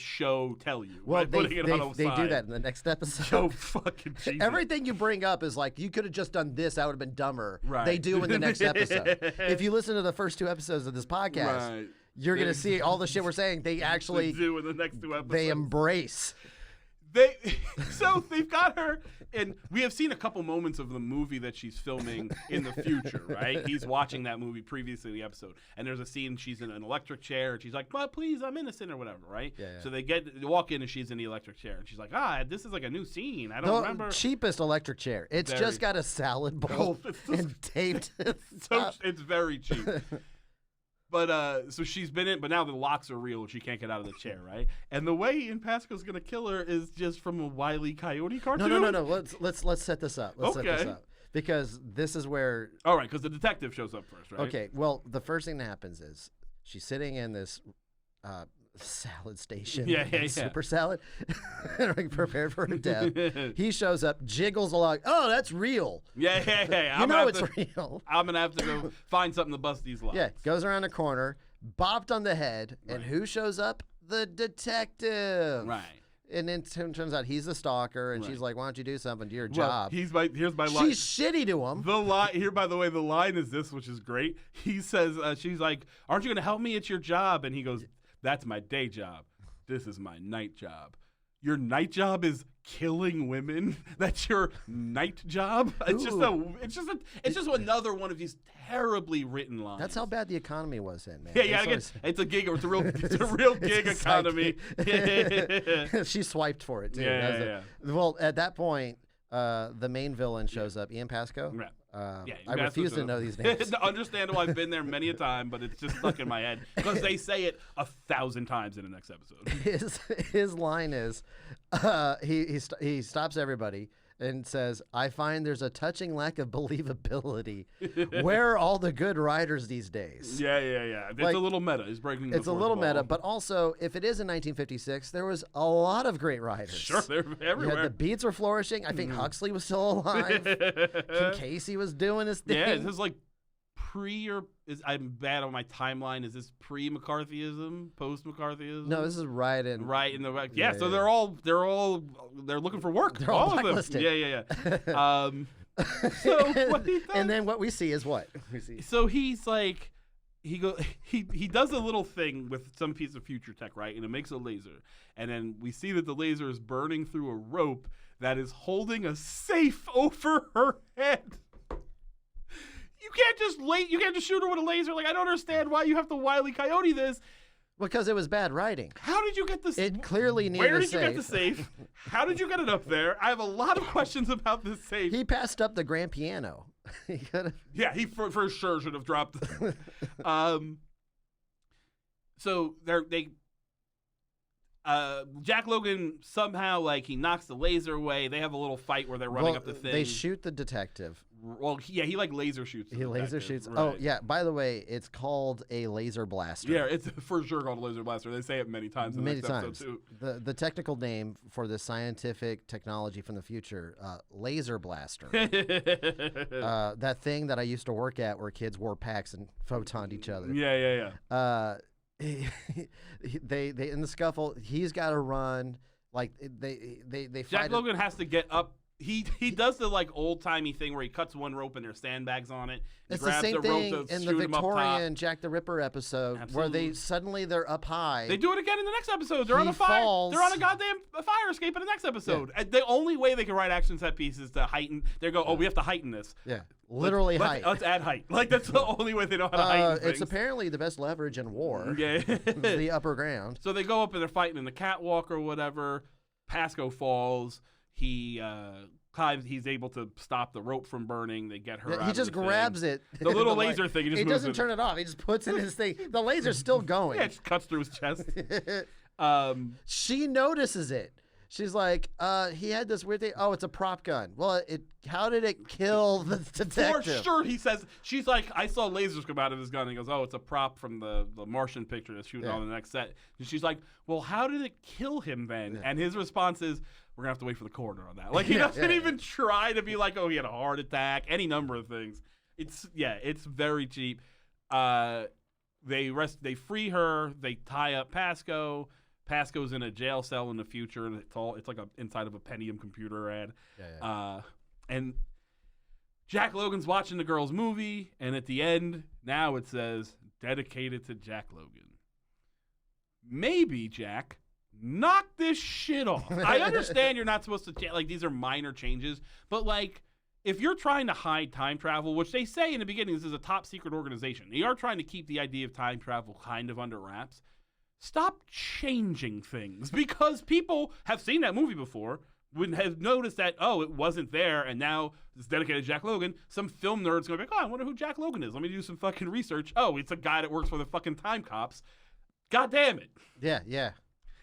tell you. Well, they do that in the next episode. Show fucking Jesus. Everything you bring up is like, you could have just done this. I would have been dumber. Right. They do in the next episode. If you listen to the first 2 episodes of this podcast, you're going to see all the shit we're saying. They actually do in the next 2 episodes. They embrace. So they've got her, and we have seen a couple moments of the movie that she's filming in the future, right? He's watching that movie previously in the episode, and there's a scene she's in an electric chair, and she's like, "But please, I'm innocent," or whatever, right? Yeah. So they walk in, and she's in the electric chair, and she's like, this is like a new scene. I don't remember. Cheapest electric chair. It's just got a salad bowl and taped. It's very cheap. But so she's been in, but now the locks are real and she can't get out of the chair, right? And the way Ian Pasco's gonna kill her is just from a Wile E. Coyote cartoon. No. Let's set this up. Set this up because this is where. All right, because the detective shows up first, right? Okay. Well, the first thing that happens is she's sitting in this salad station. Super salad. Prepared for her death. He shows up, jiggles along. Oh, that's real. Yeah. You know it's real. I'm going to have to go find something to bust these locks. Yeah, goes around the corner, bopped on the head, and who shows up? The detective. Right. And then turns out he's a stalker, and she's like, why don't you do something to your job? Here's my line. She's shitty to him. The line here, by the way, the line is this, which is great. He says, she's like, aren't you going to help me? It's your job. And he goes, that's my day job. This is my night job. Your night job is killing women. That's your night job. It's just another one of these terribly written lines. That's how bad the economy was then, man. It's a gig. It's a real gig economy. She swiped for it too. Yeah. Well, at that point, the main villain shows up, Ian Pasco. Right. I refuse to know these names. It's understandable. I've been there many a time, but it's just stuck in my head because they say it 1,000 times in the next episode. His line is, he stops everybody and says, I find there's a touching lack of believability. Where are all the good writers these days? Yeah. It's a little meta. He's breaking It's a little meta, but also, if it is in 1956, there was a lot of great writers. Sure, they're everywhere. The Beats were flourishing. I think Huxley was still alive. King Casey was doing his thing. Yeah, this is like I'm bad on my timeline. Is this pre-McCarthyism, post-McCarthyism? No, this is right in the yeah. So they're looking for work. They're all of them. blacklisted. Yeah. So what he does, and then what we see is what we see. So he's like, he does a little thing with some piece of future tech, right? And it makes a laser, and then we see that the laser is burning through a rope that is holding a safe over her head. You can't just shoot her with a laser. Like, I don't understand why you have to Wile E. Coyote this. Because it was bad writing. How did you get this? It clearly needed Where a did safe. you get the safe? How did you get it up there? I have a lot of questions about this safe. He passed up the grand piano. Yeah, he for sure should have dropped. So Jack Logan somehow, like, he knocks the laser away. They have a little fight where they're running up the thing. They shoot the detective. Well, he like laser shoots. He laser shoots. Right. Oh yeah. By the way, it's called a laser blaster. Yeah, it's for sure called a laser blaster. They say it many times in the next episode too. The technical name for the scientific technology from the future, laser blaster. That thing that I used to work at where kids wore packs and photoned each other. Yeah. They in the scuffle. He's got to run. Like they fight. Jack Logan has to get up. He does the like old timey thing where he cuts one rope and there's sandbags on it. It's the same thing in the Victorian Jack the Ripper episode where they're up high. They do it again in the next episode. They're on a fire. They're on a goddamn fire escape in the next episode. Yeah. The only way they can write action set pieces is to heighten. They go, we have to heighten this. Yeah, literally height. Let's add height. Like that's the only way they know how to heighten things. It's apparently the best leverage in war. Yeah, the upper ground. So they go up and they're fighting in the catwalk or whatever. Pasco falls. He's able to stop the rope from burning. They get her out. He just grabs it. The little laser thing. He doesn't turn it off. He just puts it in his thing. The laser's still going. Yeah, it just cuts through his chest. She notices it. She's like, he had this weird thing. Oh, it's a prop gun. Well, how did it kill the detective? For sure, he says. She's like, I saw lasers come out of his gun. And he goes, oh, it's a prop from the Martian picture that's shooting on the next set. And she's like, well, how did it kill him then? Yeah. And his response is, we're going to have to wait for the coroner on that. Like, he doesn't even try to be like, oh, he had a heart attack, any number of things. It's very cheap. They free her. They tie up Pasco. Pasco's in a jail cell in the future, and it's like inside of a Pentium computer ad. And Jack Logan's watching the girl's movie, and at the end, now it says, dedicated to Jack Logan. Maybe, Jack, knock this shit off. I understand you're not supposed to, like, these are minor changes, but, like, if you're trying to hide time travel, which they say in the beginning, this is a top secret organization, they are trying to keep the idea of time travel kind of under wraps. Stop changing things, because people have seen that movie before, would have noticed that, oh, it wasn't there, and now it's dedicated to Jack Logan. Some film nerd's going to be like, oh, I wonder who Jack Logan is. Let me do some fucking research. Oh, it's a guy that works for the fucking time cops. God damn it. Yeah.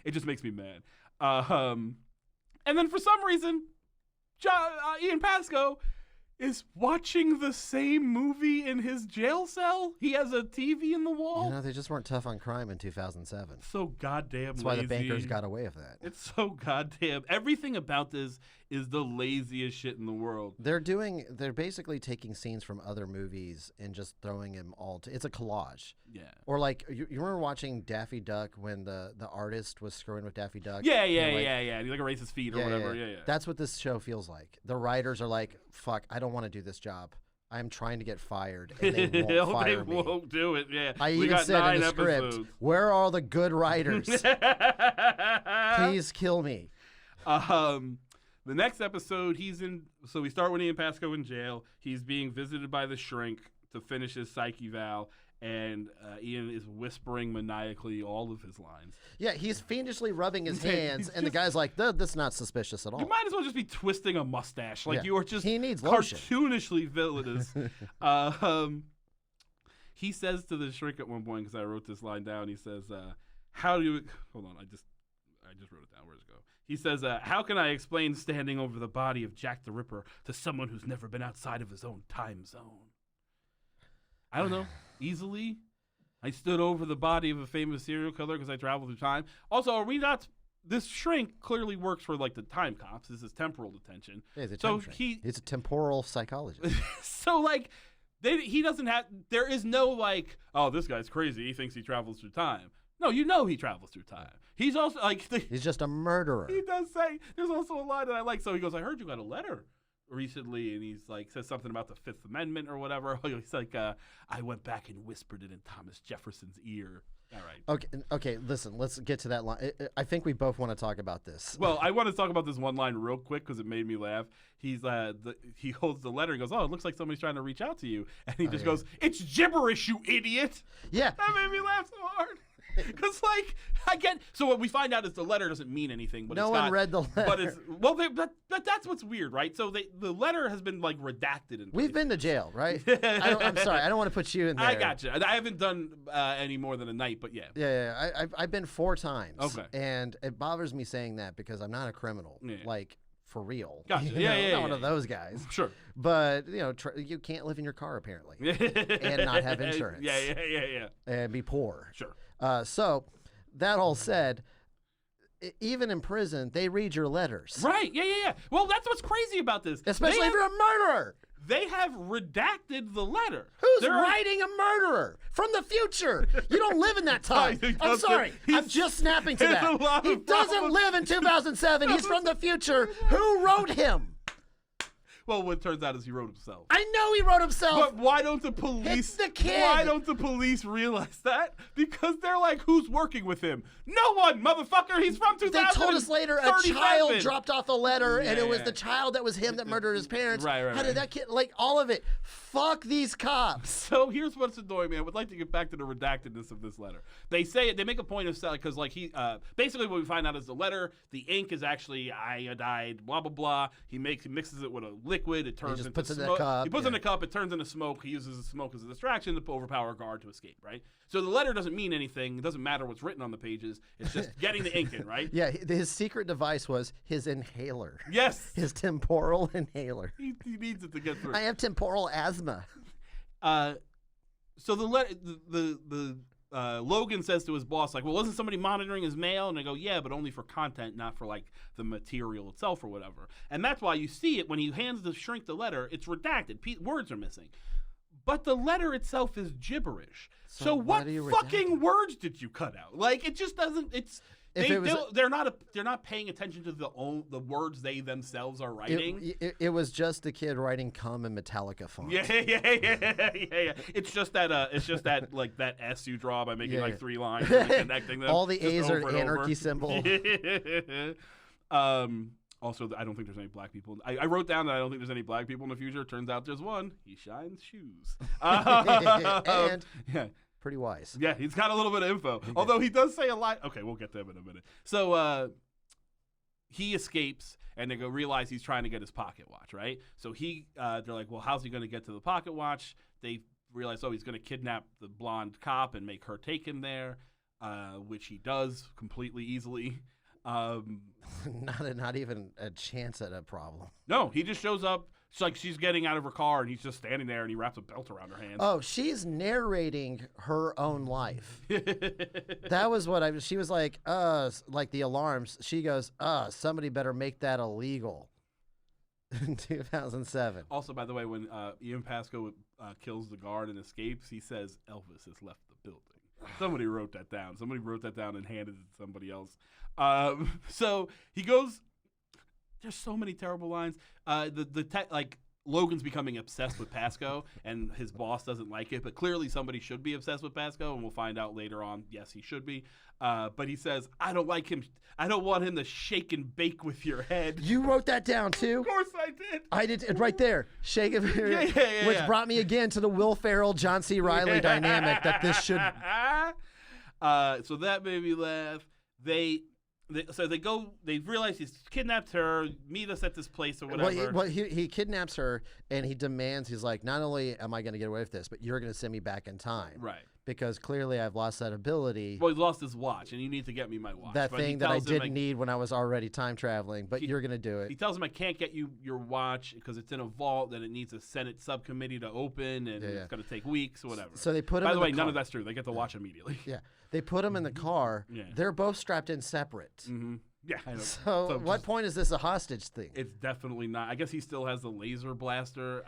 It just makes me mad. And then for some reason, Ian Pasco is watching the same movie in his jail cell. He has a TV in the wall. They just weren't tough on crime in 2007. So goddamn That's lazy. why the bankers got away with that. It's so goddamn. Everything about this is the laziest shit in the world. They're basically taking scenes from other movies and just throwing them all. It's a collage. Yeah. Or like, you remember watching Daffy Duck when the artist was screwing with Daffy Duck? Yeah. And he like erases his feet or whatever. Yeah. That's what this show feels like. The writers are like, fuck, I don't want to do this job. I'm trying to get fired, and they won't fire me. They won't do it, yeah. I even said in the script, where are all the good writers? Please kill me. The next episode, so we start with Ian Pasco in jail. He's being visited by the shrink to finish his psych eval, and Ian is whispering maniacally all of his lines. Yeah, he's fiendishly rubbing his hands, and the guy's like, that's not suspicious at all. You might as well just be twisting a mustache. Like, you are just he needs cartoonishly villainous. He says to the shrink at one point, because I wrote this line down, he says, hold on, I just wrote it down. Where's it go? He says, how can I explain standing over the body of Jack the Ripper to someone who's never been outside of his own time zone? I don't know. Easily. I stood over the body of a famous serial killer because I traveled through time. Also, are we not... This shrink clearly works for, like, the time cops. This is temporal detention. Yeah, he's a time shrink. He's a temporal psychologist. So, like, he doesn't have... There is no, like, oh, this guy's crazy. He thinks he travels through time. No, you know he travels through time. He's also, like... He's just a murderer. He does say... There's also a line that I like. So he goes, I heard you got a letter recently, and he's like, says something about the Fifth Amendment or whatever. He's like, I went back and whispered it in Thomas Jefferson's ear. All right. Okay. Listen, let's get to that line. I think we both want to talk about this. Well, I want to talk about this one line real quick because it made me laugh. He holds the letter and goes, "Oh, it looks like somebody's trying to reach out to you," and he just goes, "It's gibberish, you idiot!" Yeah, that made me laugh so hard. Because, like, so what we find out is the letter doesn't mean anything. But no one read the letter. But it's, but that's what's weird, right? So the letter has been, like, redacted. We've been to jail, right? I'm sorry. I don't want to put you in there. I got you. I haven't done any more than a night, but yeah. Yeah. I've been 4 times. Okay. And it bothers me saying that because I'm not a criminal. Yeah. Like, for real. Gotcha. Not one of those guys. Sure. But, you can't live in your car, apparently. And not have insurance. Yeah. And be poor. Sure. So, that all said, even in prison, they read your letters. Right. Yeah. Well, that's what's crazy about this. Especially if you're a murderer. They have redacted the letter. Who's writing a murderer from the future? You don't live in that time. I'm sorry. I'm just snapping to that. He doesn't live in 2007. He's from the future. Who wrote him? Well, what turns out is he wrote himself. I know he wrote himself. But why don't the police? It's the kid. Why don't the police realize that? Because they're like, who's working with him? No one, motherfucker. He's from 2000. They told us later a child dropped off a letter, and it was the child that was him that murdered his parents. Right. How did that kid? Like all of it. Fuck these cops. So here's what's annoying me. I would like to get back to the redactedness of this letter. They say it. They make a point of selling because, like, he basically what we find out is the letter. The ink is actually iodide. Blah blah blah. He mixes it with a liquid. It turns into puts it smoke. in a cup. He puts it in a cup. It turns into smoke. He uses the smoke as a distraction to overpower a guard to escape. Right. So the letter doesn't mean anything. It doesn't matter what's written on the pages. It's just getting the ink in. Right. Yeah. His secret device was his inhaler. Yes. His temporal inhaler. He needs it to get through. I have temporal asthma. So the Logan says to his boss, like, well, wasn't somebody monitoring his mail? And they go, yeah, but only for content, not for, like, the material itself or whatever. And that's why you see it when he hands the shrink the letter, it's redacted. Words are missing. But the letter itself is gibberish. So what fucking words did you cut out? Like, it just doesn't, they're not paying attention to the words they themselves are writing. It was just the kid writing "cum" in Metallica font. Yeah. It's just that like that S you draw by making like 3 lines and connecting them. All the A's are an anarchy symbol. Also, I don't think there's any black people. I wrote down that I don't think there's any black people in the future. Turns out there's one. He shines shoes. And yeah. Pretty wise. Yeah, he's got a little bit of info. Although he does say a lot. Okay, we'll get to him in a minute. So he escapes, and they realize he's trying to get his pocket watch, right? So they're like, well, how's he going to get to the pocket watch? They realize, he's going to kidnap the blonde cop and make her take him there, which he does completely easily. Not even a chance at a problem. No, he just shows up. It's like she's getting out of her car, and he's just standing there, and he wraps a belt around her hand. Oh, she's narrating her own life. That was what she was like, like the alarms. She goes, somebody better make that illegal. In 2007. Also, by the way, when Ian Pasco kills the guard and escapes, he says, Elvis has left the building. Somebody wrote that down. Somebody wrote that down and handed it to somebody else. So he goes... There's so many terrible lines. Logan's becoming obsessed with Pasco, and his boss doesn't like it. But clearly, somebody should be obsessed with Pasco, and we'll find out later on. Yes, he should be. But he says, "I don't like him. I don't want him to shake and bake with your head." You wrote that down too. Of course, I did. I did right there. Shake it, yeah. Which brought me again to the Will Ferrell, John C. Reilly dynamic that this should. So that made me laugh. They realize he's kidnapped her, meet us at this place or whatever. He kidnaps her, and he demands, he's like, not only am I going to get away with this, but you're going to send me back in time. Right. because clearly I've lost that ability. Well, he lost his watch, and you need to get me my watch. That but thing that I didn't need when I was already time traveling, but you're going to do it. He tells him I can't get you your watch because it's in a vault, that it needs a Senate subcommittee to open, and it's going to take weeks or whatever. So they put him By in the way, car. none of that's true. They get the watch immediately. Yeah. They put him in the car. Yeah. They're both strapped in separate. Mm-hmm. Yeah, I know. So at what point is this a hostage thing? It's definitely not. I guess he still has the laser blaster.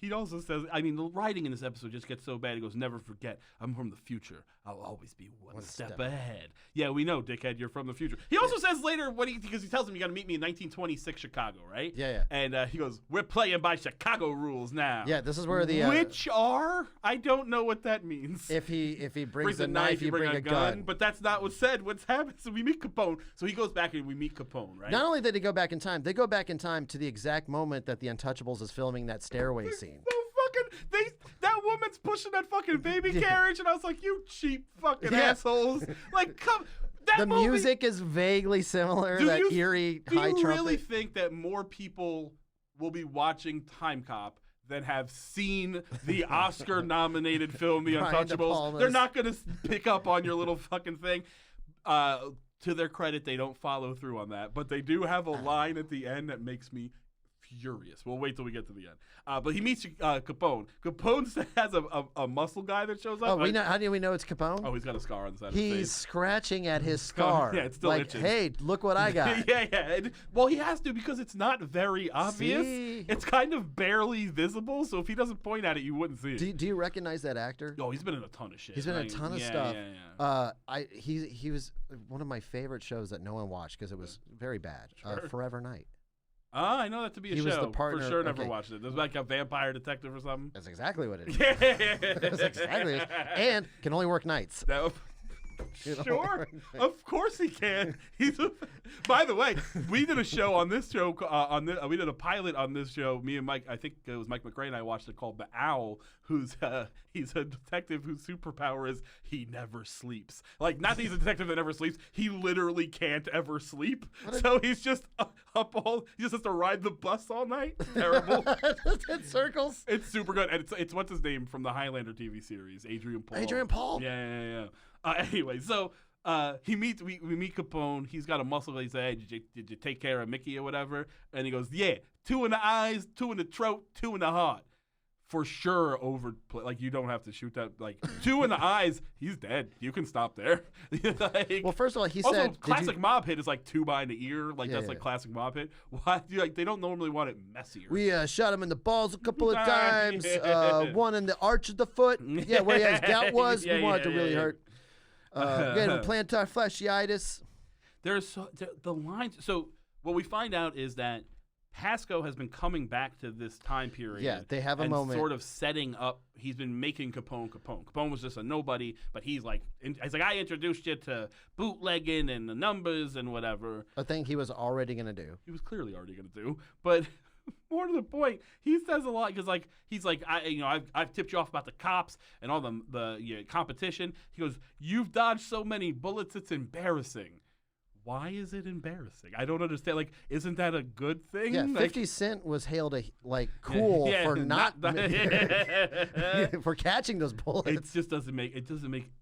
He also says, I mean, the writing in this episode just gets so bad. He goes, never forget, I'm from the future. I'll always be one step ahead. Yeah, we know, dickhead, you're from the future. He also says later, because he tells him you got to meet me in 1926 Chicago, right? Yeah. And he goes, we're playing by Chicago rules now. Yeah, this is where the... Which are? I don't know what that means. If he brings a knife, you bring a gun. But that's not what's said. What's happened? So we meet Capone. So he goes back and we meet Capone, right? Not only did they go back in time, they go back in time to the exact moment that the Untouchables is filming that stairway scene. That woman's pushing that fucking baby carriage, and I was like, you cheap fucking assholes. Like, come. The music is vaguely similar, eerie high trumpet. Do you really think that more people will be watching Timecop than have seen the Oscar-nominated film, The Untouchables? They're not going to pick up on your little fucking thing. To their credit, they don't follow through on that, but they do have a line at the end that makes me furious. We'll wait till we get to the end. But he meets Capone. Capone has a muscle guy that shows up. Oh, how do we know it's Capone? Oh, he's got a scar on the side of his face. He's scratching at his scar. Yeah, it's still itching. Hey, look what I got. yeah. Well, he has to because it's not very obvious. See? It's kind of barely visible, so if he doesn't point at it, you wouldn't see it. Do you recognize that actor? Oh, he's been in a ton of shit. He's been in a ton of stuff. Yeah. He was one of my favorite shows that no one watched because it was very bad. Sure. Forever Night. I know that to be a show. He was the partner. For sure, never watched it. There's like a vampire detective or something. That's exactly what it is. That's exactly it. And can only work nights. Sure, of course he can. By the way, we did a show on this show. We did a pilot on this show. Me and Mike, I think it was Mike McRae and I watched it called The Owl. He's a detective whose superpower is he never sleeps. Like, not that he's a detective that never sleeps. He literally can't ever sleep. So he's just he just has to ride the bus all night. It's terrible. In circles. It's super good, and it's what's his name from the Highlander TV series, Adrian Paul. Adrian Paul. Yeah. Anyway, so we meet Capone. He's got a muscle. He said, hey, did you take care of Mickey or whatever? And he goes, yeah, 2 in the eyes, 2 in the throat, 2 in the heart. For sure, like, you don't have to shoot that. Like, 2 in the eyes, he's dead. You can stop there. Well, first of all, he also, said... classic mob hit is like 2 behind the ear. Like, that's like classic mob hit. Why? They don't normally want it messier. We shot him in the balls a couple of times. One in the arch of the foot. Yeah, where his gout was. We wanted to really hurt. We had him plantar fasciitis. There's the lines. So what we find out is that Pasco has been coming back to this time period. Yeah, they have a moment. Sort of setting up. He's been making Capone. Capone was just a nobody, but he's like, I introduced you to bootlegging and the numbers and whatever. A thing he was already going to do. He was clearly already going to do, but more to the point, he says a lot because he's like, I've tipped you off about the cops and all the competition. He goes, you've dodged so many bullets, it's embarrassing. Why is it embarrassing? I don't understand. Like, isn't that a good thing? Yeah, 50 Cent was hailed cool for not for catching those bullets. It just doesn't make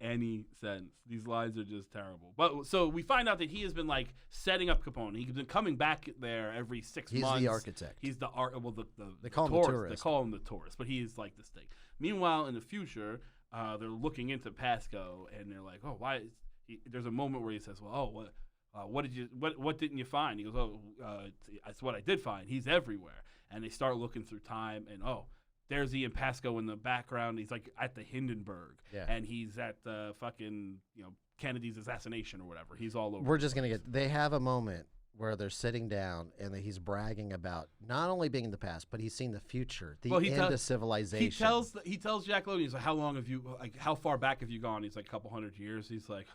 any sense. These lines are just terrible. But so we find out that he has been like setting up Capone. He's been coming back there every 6 months. He's the architect. He's the they call him the tourist. They call him the tourist, but he's like this thing. Meanwhile, in the future, they're looking into Pasco and they're like, oh, why? There's a moment where he says, well, oh, what didn't you find? He goes, that's what I did find. He's everywhere. And they start looking through time, and there's Ian Pasco in the background. He's like at the Hindenburg, and he's at the fucking Kennedy's assassination or whatever. He's all over. We're just gonna they have a moment where they're sitting down and he's bragging about not only being in the past, but he's seen the future, the end of civilization. He tells Jack Logan, he's like, how far back have you gone? He's like, a couple hundred years. He's like,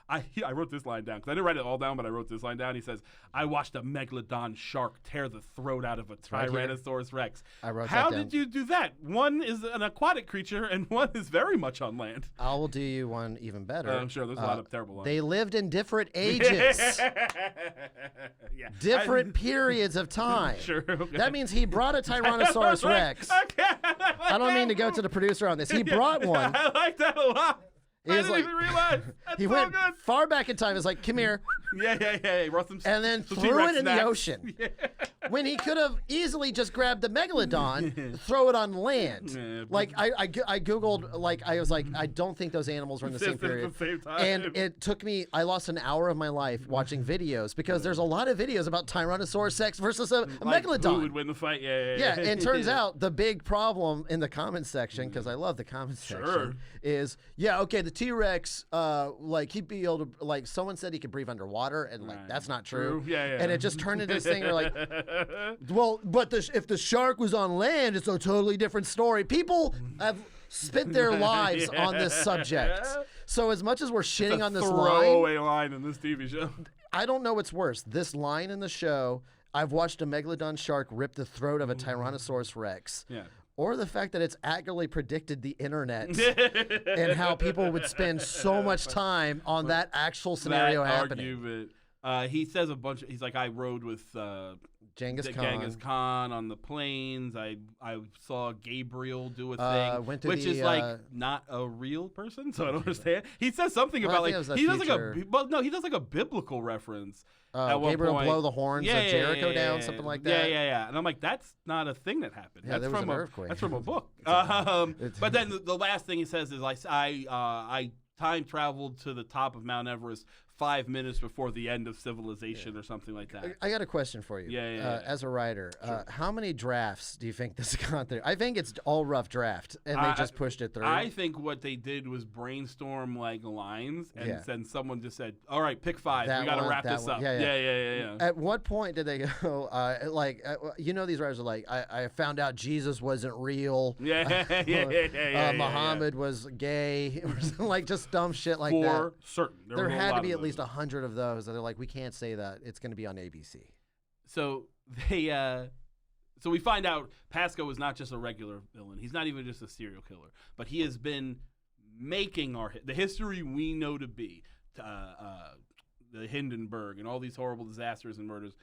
I wrote this line down because I didn't write it all down, but I wrote this line down. He says, I watched a megalodon shark tear the throat out of a Tyrannosaurus Rex. I wrote How that down. did you do that? One is an aquatic creature and one is very much on land. I will do you one even better. I'm sure there's a lot of terrible lines. They lived in different ages. Yeah. Different periods of time. Sure. Okay. That means he brought a Tyrannosaurus Rex. I don't mean to go to the producer on this. He brought one. I like that a lot. I didn't even realize. That's He so went good. far back in time. It's like, come here. Yeah. And then threw it in the ocean. When he could have easily just grabbed the megalodon, throw it on land. Yeah. Like I Googled, like I was like, I don't think those animals were in the same period. At the same time. And it took me, I lost an hour of my life watching videos because there's a lot of videos about Tyrannosaurus Rex versus a megalodon. Who would win the fight? Yeah, and turns out the big problem in the comment section, because I love the comment section, is okay, the T-Rex, like he'd be able to, like someone said he could breathe underwater, and like that's not true. Yeah. And it just turned into this thing where like, well, but if the shark was on land, it's a totally different story. People have spent their lives on this subject. So as much as we're shitting on this throwaway line in this TV show, I don't know what's worse, this line in the show. I've watched a megalodon shark rip the throat of a Tyrannosaurus Rex. Yeah. Or the fact that it's accurately predicted the internet and how people would spend so much time on that actual scenario happening. Argument. He says a bunch. He's like, I rode with Genghis Khan on the plains. I saw Gabriel do a thing, which is like not a real person, so I don't understand. He says something about like he does like a biblical reference. At one Gabriel point. blow the horns of Jericho down, something like that. Yeah. And I'm like, that's not a thing that happened. Yeah, that's there was an earthquake. That's from a book. But then the last thing he says is, I time traveled to the top of Mount Everest 5 minutes before the end of civilization or something like that. I got a question for you. Yeah. As a writer, how many drafts do you think this got through? I think it's all rough draft, and they just pushed it through. I think what they did was brainstorm like lines, and then someone just said, "All right, pick 5. We got to wrap this up." Yeah. At what point did they go? These writers are like, I found out Jesus wasn't real. Muhammad was gay, like just dumb shit like that. For certain, there had to be at least 100 of those that they're like, we can't say that. It's going to be on ABC. So so we find out Pasco is not just a regular villain. He's not even just a serial killer, but he has been making the history we know to be the Hindenburg and all these horrible disasters and murders.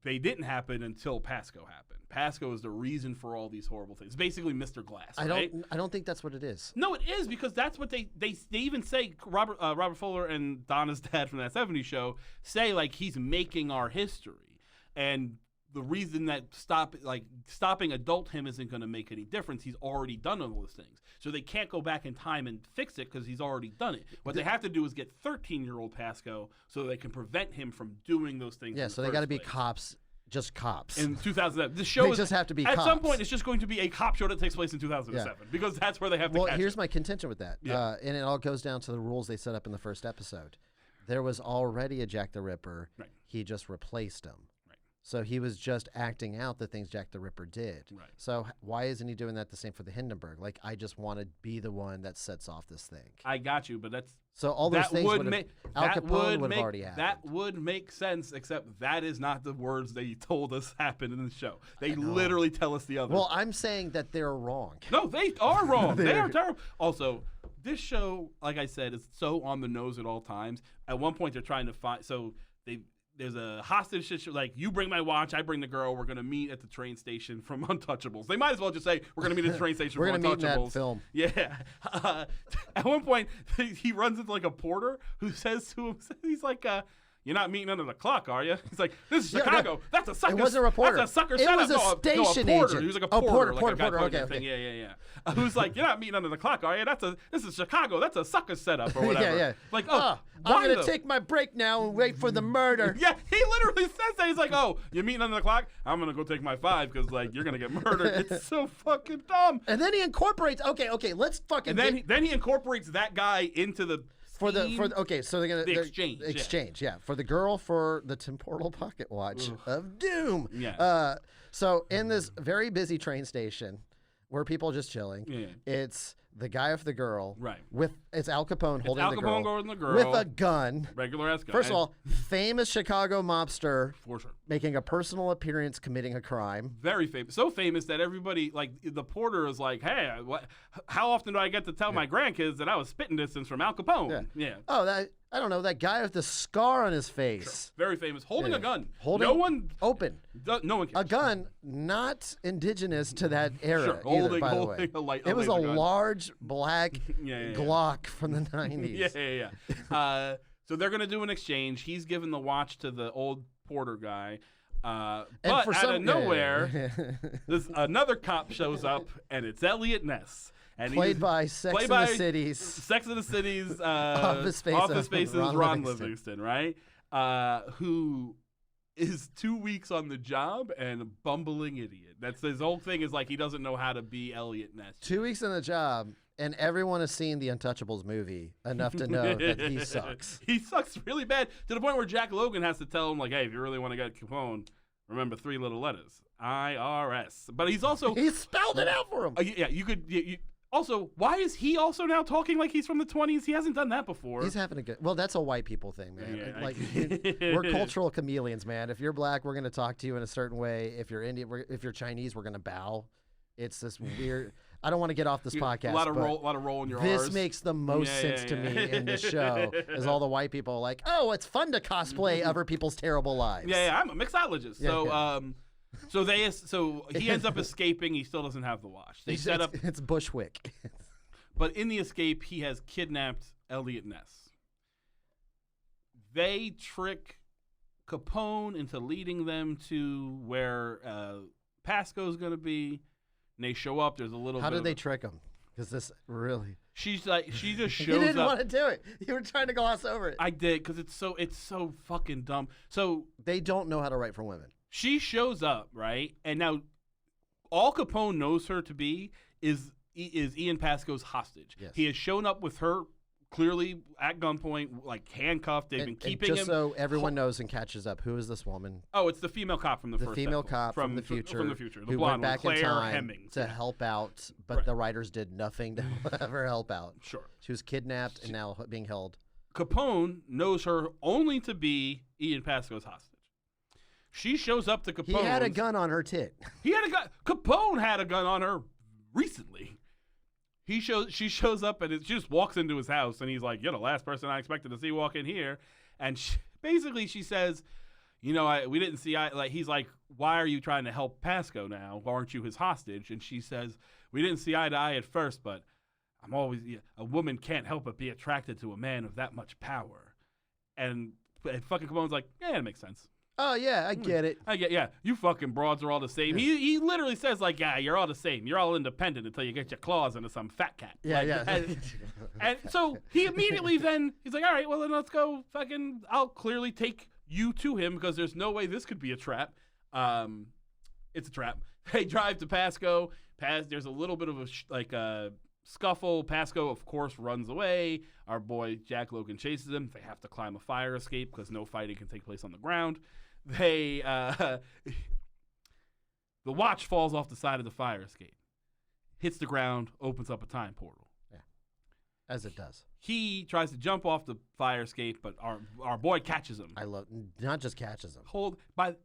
They didn't happen until Pasco happened. Pasco is the reason for all these horrible things. Basically, Mr. Glass. Right? I don't think that's what it is. No, it is, because that's what they even say. Robert Fuller and Donna's dad from that '70s show say, like, he's making our history, and the reason that stopping adult him isn't going to make any difference. He's already done all those things, so they can't go back in time and fix it because he's already done it. What they have to do is get 13-year-old Pasco so they can prevent him from doing those things. Yeah, so they got to be cops. Just cops. In 2007. The show just have to be at cops. some point, it's just going to be a cop show that takes place in 2007 because that's where they have to catch here's it. my contention with that. And it all goes down to the rules they set up in the first episode. There was already a Jack the Ripper. Right. He just replaced him. Right. So he was just acting out the things Jack the Ripper did. Right. So why isn't he doing that the same for the Hindenburg? Like, I just want to be the one that sets off this thing. I got you, but that's... So all those things would have... Al Capone would have already happened. That would make sense, except that is not the words they told us happened in the show. They literally tell us the other. Well, I'm saying that they're wrong. No, they are wrong. They are terrible. Also, this show, like I said, is so on the nose at all times. At one point, they're trying to find... So there's a hostage situation, like, you bring my watch, I bring the girl, we're going to meet at the train station from Untouchables. They might as well just say, we're going to meet at the train station from Untouchables. We're going to meet in that film. Yeah. At one point, he runs into, like, a porter who says to him, he's like, you're not meeting under the clock, are you? He's like, this is Chicago. That's a sucker. It wasn't a reporter. That's a sucker it setup. was a station a porter. agent. He was like a porter. Porter. Okay. Yeah. Who's like, you're not meeting under the clock, are you? This is Chicago. That's a sucker setup or whatever. Yeah. Like, I'm going to take my break now and wait for the murder. Yeah, he literally says that. He's like, oh, you're meeting under the clock? I'm going to go take my 5 because, like, you're going to get murdered. It's so fucking dumb. And then he incorporates, okay, let's fucking... And then he incorporates that guy into the... So they're gonna exchange. Yeah, for the girl for the temporal pocket watch of doom. Yeah. So in this very busy train station where people are just chilling, it's the guy with the girl. Right. It's Al Capone holding the girl with a gun. Regular ass gun. First of all, famous Chicago mobster. For sure. Making a personal appearance, committing a crime. Very famous. So famous that everybody, like, the porter is like, hey, how often do I get to tell my grandkids that I was spitting distance from Al Capone? Yeah. Oh, I don't know, that guy with the scar on his face. Sure. Very famous. Holding a gun. Holding no one open. No one cares. A gun not indigenous to that era Sure. either, by the way. It was a large black Glock from the 90s. Yeah. So they're going to do an exchange. He's giving the watch to the old Porter guy. But out of nowhere, another cop shows up, and it's Elliot Ness. And played by Sex and the City's Office Space's Ron Livingston, right? Who is 2 weeks on the job and a bumbling idiot. That's his whole thing is like he doesn't know how to be Elliot Ness. 2 weeks on the job, and everyone has seen the Untouchables movie enough to know that he sucks. He sucks really bad to the point where Jack Logan has to tell him, like, hey, if you really want to get Capone, remember 3 little letters, IRS. But he's also he spelled it out for him. Yeah, you could. Also, why is he also now talking like he's from the 20s? He hasn't done that before. He's having a good... Well, that's a white people thing, man. Yeah, like, we're cultural chameleons, man. If you're black, we're going to talk to you in a certain way. If you're Indian, if you're Chinese, we're going to bow. It's this weird... I don't want to get off this podcast. A lot of roll in your This R's. makes the most sense to me in this show, is all the white people are like, oh, it's fun to cosplay other people's terrible lives. Yeah, I'm a mixologist. So he ends up escaping. He still doesn't have the watch. They set up. It's Bushwick. But in the escape, he has kidnapped Elliot Ness. They trick Capone into leading them to where Pasco's going to be. And they show up. There's a little. How did they trick him? Because this really. She's like, she just shows up. You didn't want to do it. You were trying to gloss over it. I did because it's so fucking dumb. So they don't know how to write for women. She shows up, right? And now all Capone knows her to be is Ian Pasco's hostage. Yes. He has shown up with her clearly at gunpoint, like handcuffed. They've been keeping him. Just so everyone knows and catches up, who is this woman? Oh, it's the female cop from the first female episode. cop from the future. From the future. The who blonde went back one, in Claire time Hemmings. to help out, but the writers did nothing to ever help out. Sure. She was kidnapped and now being held. Capone knows her only to be Ian Pasco's hostage. She shows up to Capone. He had a gun on her tit. He had a gun. Capone had a gun on her recently. She shows up and she just walks into his house and he's like, "You're the last person I expected to see walk in here." And basically she says, we didn't see eye. Like he's like, "Why are you trying to help Pasco now? Aren't you his hostage?" And she says, "We didn't see eye to eye at first, but I'm always a woman can't help but be attracted to a man of that much power." And fucking Capone's like, "Yeah, that makes sense." Oh, yeah, I get it. Yeah. You fucking broads are all the same. He literally says, like, yeah, you're all the same. You're all independent until you get your claws into some fat cat. Yeah. And so he immediately then, he's like, all right, well, then let's go I'll clearly take you to him because there's no way this could be a trap. It's a trap. They drive to Pasco. There's a little bit of a scuffle. Pasco, of course, runs away. Our boy Jack Logan chases him. They have to climb a fire escape because no fighting can take place on the ground. The watch falls off the side of the fire escape, hits the ground, opens up a time portal. Yeah, as it does. He tries to jump off the fire escape, but our boy catches him. Not just catches him. Hold by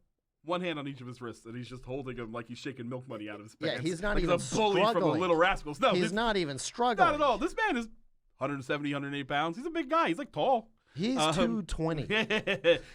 one hand on each of his wrists, and he's just holding him like he's shaking milk money out of his pants. Yeah, he's not like even a bully struggling. from the Little Rascals. No, he's not even struggling. Not at all. This man is 170, 180 pounds. He's a big guy. He's like tall. He's 220.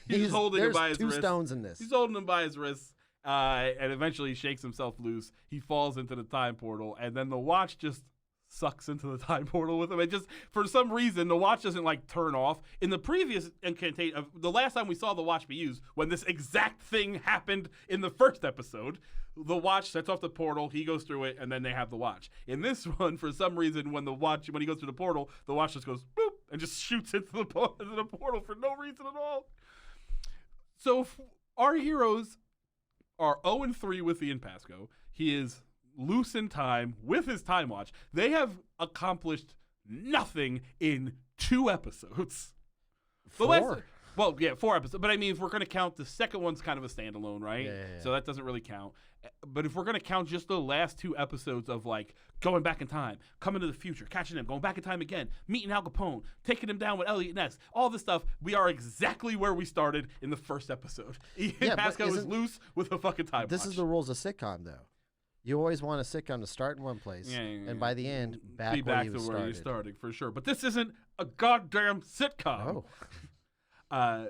He's holding him by his wrist. There's 2 stones in this. He's holding him by his wrist, and eventually he shakes himself loose. He falls into the time portal, and then the watch just sucks into the time portal with him. It just, for some reason, the watch doesn't like turn off. In the previous incantation, the last time we saw the watch be used, when this exact thing happened in the first episode, the watch sets off the portal, he goes through it, and then they have the watch. In this one, for some reason, when he goes through the portal, the watch just goes boop and just shoots into the portal for no reason at all. So our heroes are 0-3 with Ian Pasco. He is loose in time with his time watch. They have accomplished nothing in 2 episodes. 4? 4 episodes. But I mean, if we're going to count, the second one's kind of a standalone, right? Yeah. So that doesn't really count. But if we're going to count just the last 2 episodes of like going back in time, coming to the future, catching him, going back in time again, meeting Al Capone, taking him down with Elliot Ness, all this stuff, we are exactly where we started in the first episode. Ian Pasco is loose with a fucking time watch. This is the rules of sitcom, though. You always want a sitcom to start in one place, and by the end, be back to where you started, for sure. But this isn't a goddamn sitcom. Oh.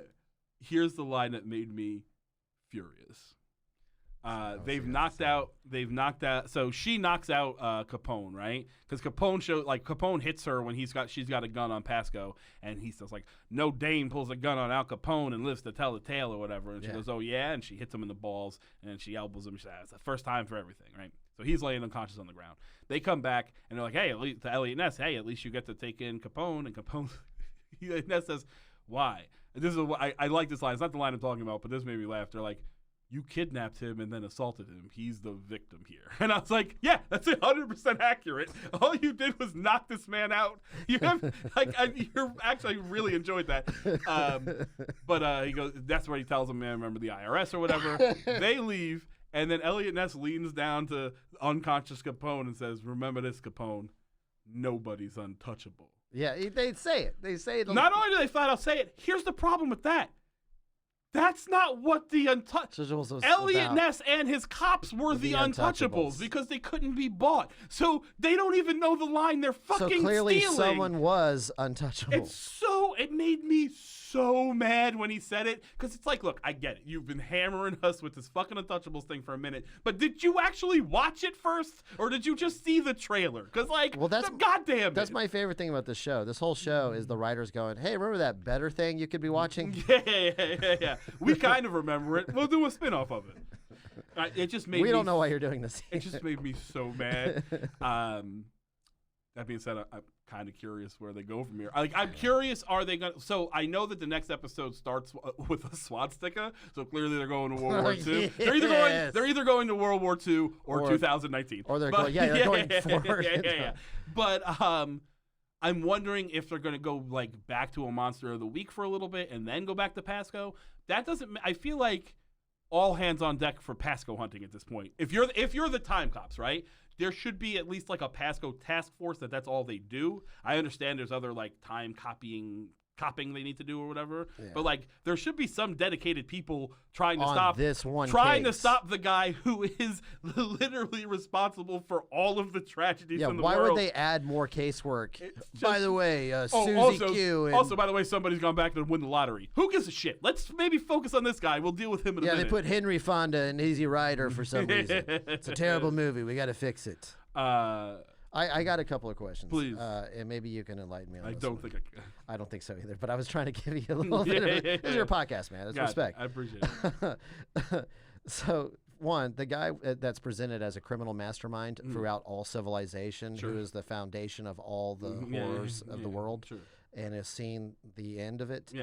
Here's the line that made me furious. They've knocked out. So she knocks out Capone, right? Because Capone hits her when she's got a gun on Pasco, and he says like, "No Dame pulls a gun on Al Capone and lives to tell the tale," or whatever. And she goes, "Oh yeah," and she hits him in the balls, and then she elbows him. She says, "It's the first time for everything," right? So he's laying unconscious on the ground. They come back and they're like, "Hey," to Elliot Ness, "Hey, at least you get to take in Capone." And Capone, Ness says, "Why?" And this is I like this line. It's not the line I'm talking about, but this made me laugh. They're like, "You kidnapped him and then assaulted him. He's the victim here." And I was like, yeah, that's 100% accurate. All you did was knock this man out. You have you're actually really enjoyed that. But he goes, that's where he tells him, "Man, remember the IRS," or whatever. They leave, and then Elliot Ness leans down to unconscious Capone and says, "Remember this, Capone. Nobody's untouchable." Yeah, they say it. They say it. Not only do they flat out say it, here's the problem with that. That's not what the Untouchables. Elliot Ness and his cops were the Untouchables because they couldn't be bought. So they don't even know the line they're fucking stealing. So clearly someone was untouchable. It made me so mad when he said it, because it's like, look, I get it. You've been hammering us with this fucking Untouchables thing for a minute, but did you actually watch it first, or did you just see the trailer? Because goddamn, that's my favorite thing about this show. This whole show is the writers going, "Hey, remember that better thing you could be watching?" Yeah. We kind of remember it. We'll do a spin-off of it. It just made. We don't know why you're doing this. It just made me so mad. That being said, I'm kind of curious where they go from here. I'm curious, are they going to... So I know that the next episode starts with a swastika, so clearly they're going to World War II. Yes. They're either going to World War II or 2019. Or they're going forward. Yeah. But I'm wondering if they're going to go back to a Monster of the Week for a little bit and then go back to Pasco. That doesn't... I feel like all hands on deck for Pasco hunting at this point. If you're the Time Cops, right? There should be at least a Pasco task force that's all they do. I understand there's other time copying they need to do or whatever. Yeah. But there should be some dedicated people trying to stop the guy who is literally responsible for all of the tragedies in the world. Why would they add more casework? By the way, Susie Q. Also, by the way, somebody's gone back to win the lottery. Who gives a shit? Let's maybe focus on this guy. We'll deal with him in a minute. Yeah, they put Henry Fonda in Easy Rider for some reason. It's a terrible movie. We got to fix it. I got a couple of questions. Please. And maybe you can enlighten me on this. I don't think I can. I don't think so either, but I was trying to give you a little bit of it. This is your podcast, man. That's respect. I appreciate it. So, one, the guy that's presented as a criminal mastermind throughout all civilization, who is the foundation of all the horrors of the world, and has seen the end of it.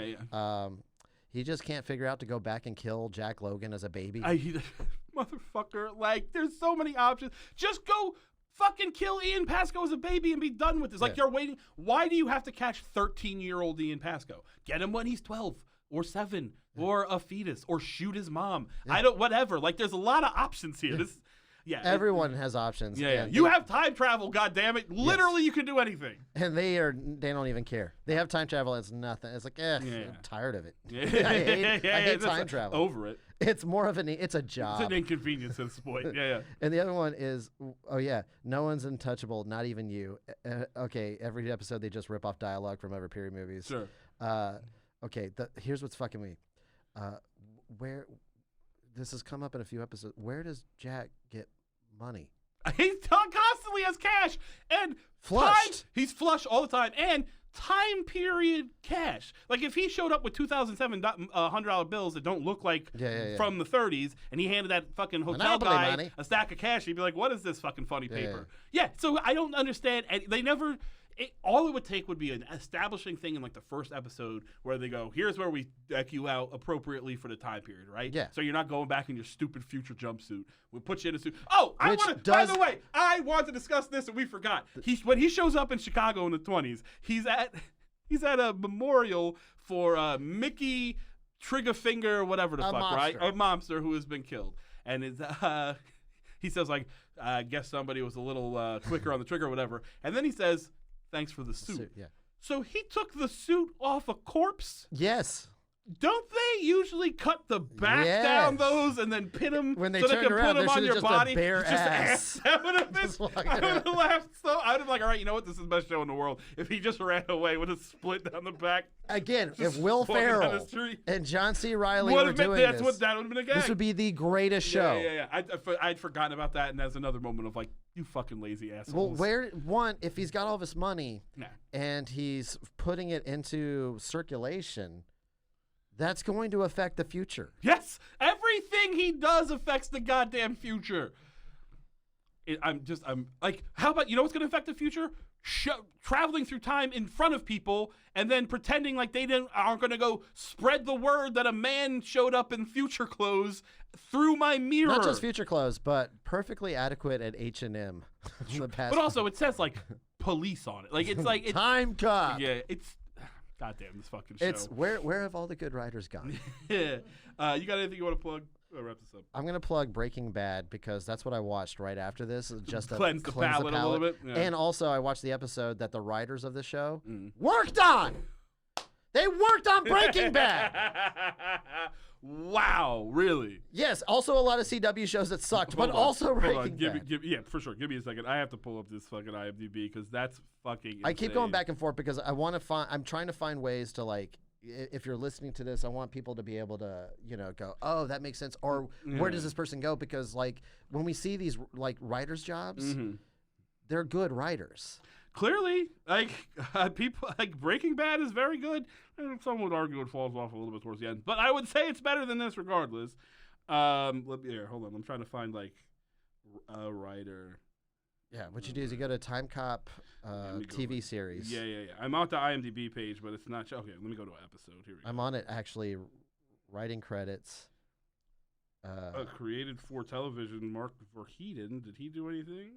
He just can't figure out to go back and kill Jack Logan as a baby. Motherfucker, there's so many options. Just go fucking kill Ian Pasco as a baby and be done with this. You're waiting. Why do you have to catch 13-year-old Ian Pasco? Get him when he's 12 or 7 or a fetus, or shoot his mom. Whatever. There's a lot of options here. Everyone has options. You have time travel, goddammit. Literally, you can do anything. And they don't even care. They have time travel. It's nothing. It's I'm tired of it. I hate time travel. Over it. It's more of it's a job. It's an inconvenience at this point. And the other one is, no one's untouchable, not even you. Okay, every episode they just rip off dialogue from other period movies. Sure. Here's what's fucking me. Where this has come up in a few episodes. Where does Jack get money? He constantly has cash and flushed. He's flush all the time and time period cash. If he showed up with 2007 $100 bills that don't look like from the 30s, and he handed that fucking hotel guy money. A stack of cash, he'd be like, "What is this fucking funny paper?" So I don't understand. And they never. All it would take would be an establishing thing in the first episode where they go, "Here's where we deck you out appropriately for the time period," right? Yeah. So you're not going back in your stupid future jumpsuit. We'll put you in a suit. Oh, by the way, I want to discuss this and we forgot. When he shows up in Chicago in the 20s, he's at a memorial for Mickey Triggerfinger, whatever the fuck, right? A monster who has been killed. And he says I guess somebody was a little quicker on the trigger or whatever. And then he says, "Thanks for the suit." Yeah. So he took the suit off a corpse? Yes. Don't they usually cut the back down those and then pin them when they so turned they can around, put them on your just body? A bare ass. That would have been. I would have laughed so. I would have been like, all right, you know what? This is the best show in the world. If he just ran away with a split down the back. Again, if Will Ferrell and John C. Reilly were doing that would have been a gag. This would be the greatest show. Yeah. I'd forgotten about that, and that's another moment of like, you fucking lazy assholes. Well, if he's got all this money and he's putting it into circulation, that's going to affect the future. Yes, everything he does affects the goddamn future. I'm like, how about, you know what's going to affect the future? Traveling through time in front of people and then pretending like they aren't going to go spread the word that a man showed up in future clothes through my mirror. Not just future clothes, but perfectly adequate at H&M. But also it says like police on it. Like it's like Timecop. Yeah, it's goddamn this fucking show. It's where have all the good writers gone? Yeah. You got anything you want to plug? Wrap this up. I'm gonna plug Breaking Bad because that's what I watched right after this. Just to cleanse the palate a little bit. Yeah. And also I watched the episode that the writers of the show worked on. They worked on Breaking Bad. Wow, really? Yes. Also a lot of CW shows that sucked, but also Breaking Bad. Yeah, for sure. Give me a second. I have to pull up this fucking IMDb because that's fucking insane. I keep going back and forth because I'm trying to find ways to like. If you're listening to this, I want people to be able to, go, oh, that makes sense. Or where does this person go? Because like when we see these like writers' jobs, they're good writers. Clearly, like people like Breaking Bad is very good. Some would argue it falls off a little bit towards the end, but I would say it's better than this regardless. Hold on. I'm trying to find like a writer. Yeah, what you do is you go to Timecop TV series. Yeah. I'm on the IMDb page, but it's not. Okay, let me go to an episode. Here we go. I'm on it actually, writing credits. Created for television, Mark Verheiden. Did he do anything?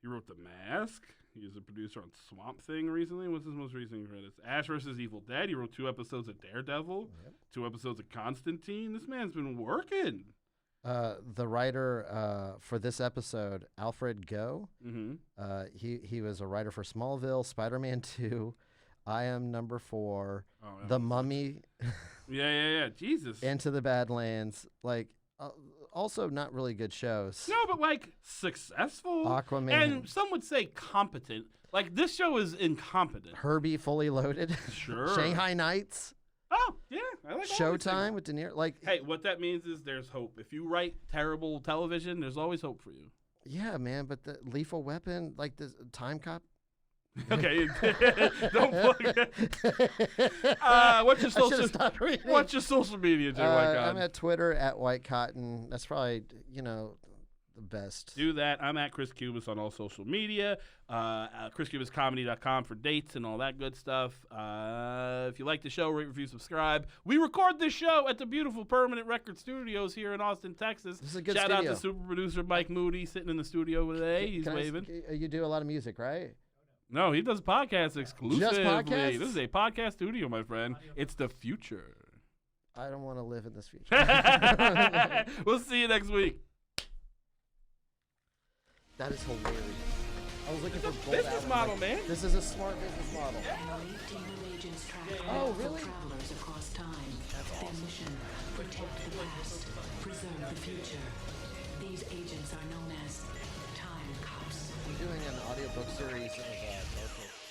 He wrote The Mask. He was a producer on Swamp Thing recently. What's his most recent credits? Ash vs. Evil Dead. He wrote 2 episodes of Daredevil, 2 episodes of Constantine. This man's been working. The writer for this episode, Alfred Goh, he was a writer for Smallville, Spider-Man 2, I Am Number 4, The Mummy. Yeah. Jesus. Into the Badlands. Like, also not really good shows. No, but like successful. Aquaman. And some would say competent. Like this show is incompetent. Herbie Fully Loaded. Sure. Shanghai Nights. Oh, yeah. I like Showtime with De Niro. Like, hey, what that means is there's hope. If you write terrible television, there's always hope for you. Yeah, man, but the Lethal Weapon, like the Timecop. Okay, don't plug it. What's your social media, Jay Whitecotton? I'm at Twitter at Whitecotton. That's probably, the best. Do that. I'm at Chris Cubas on all social media. ChrisCubasComedy.com for dates and all that good stuff. If you like the show, rate, review, subscribe. We record this show at the beautiful Permanent Record Studios here in Austin, Texas. This is a good Shout studio. out to super producer Mike Moody sitting in the studio today. He's waving. You do a lot of music, right? No, he does podcasts exclusively. Just podcasts? This is a podcast studio, my friend. It's the future. I don't want to live in this future. We'll see you next week. That is hilarious. I was looking for business model, man. This is a smart business model. Agents track really? travelers across time. Their mission: protect the past, preserve the future. These agents are known as Time Cops. I'm doing an audiobook series of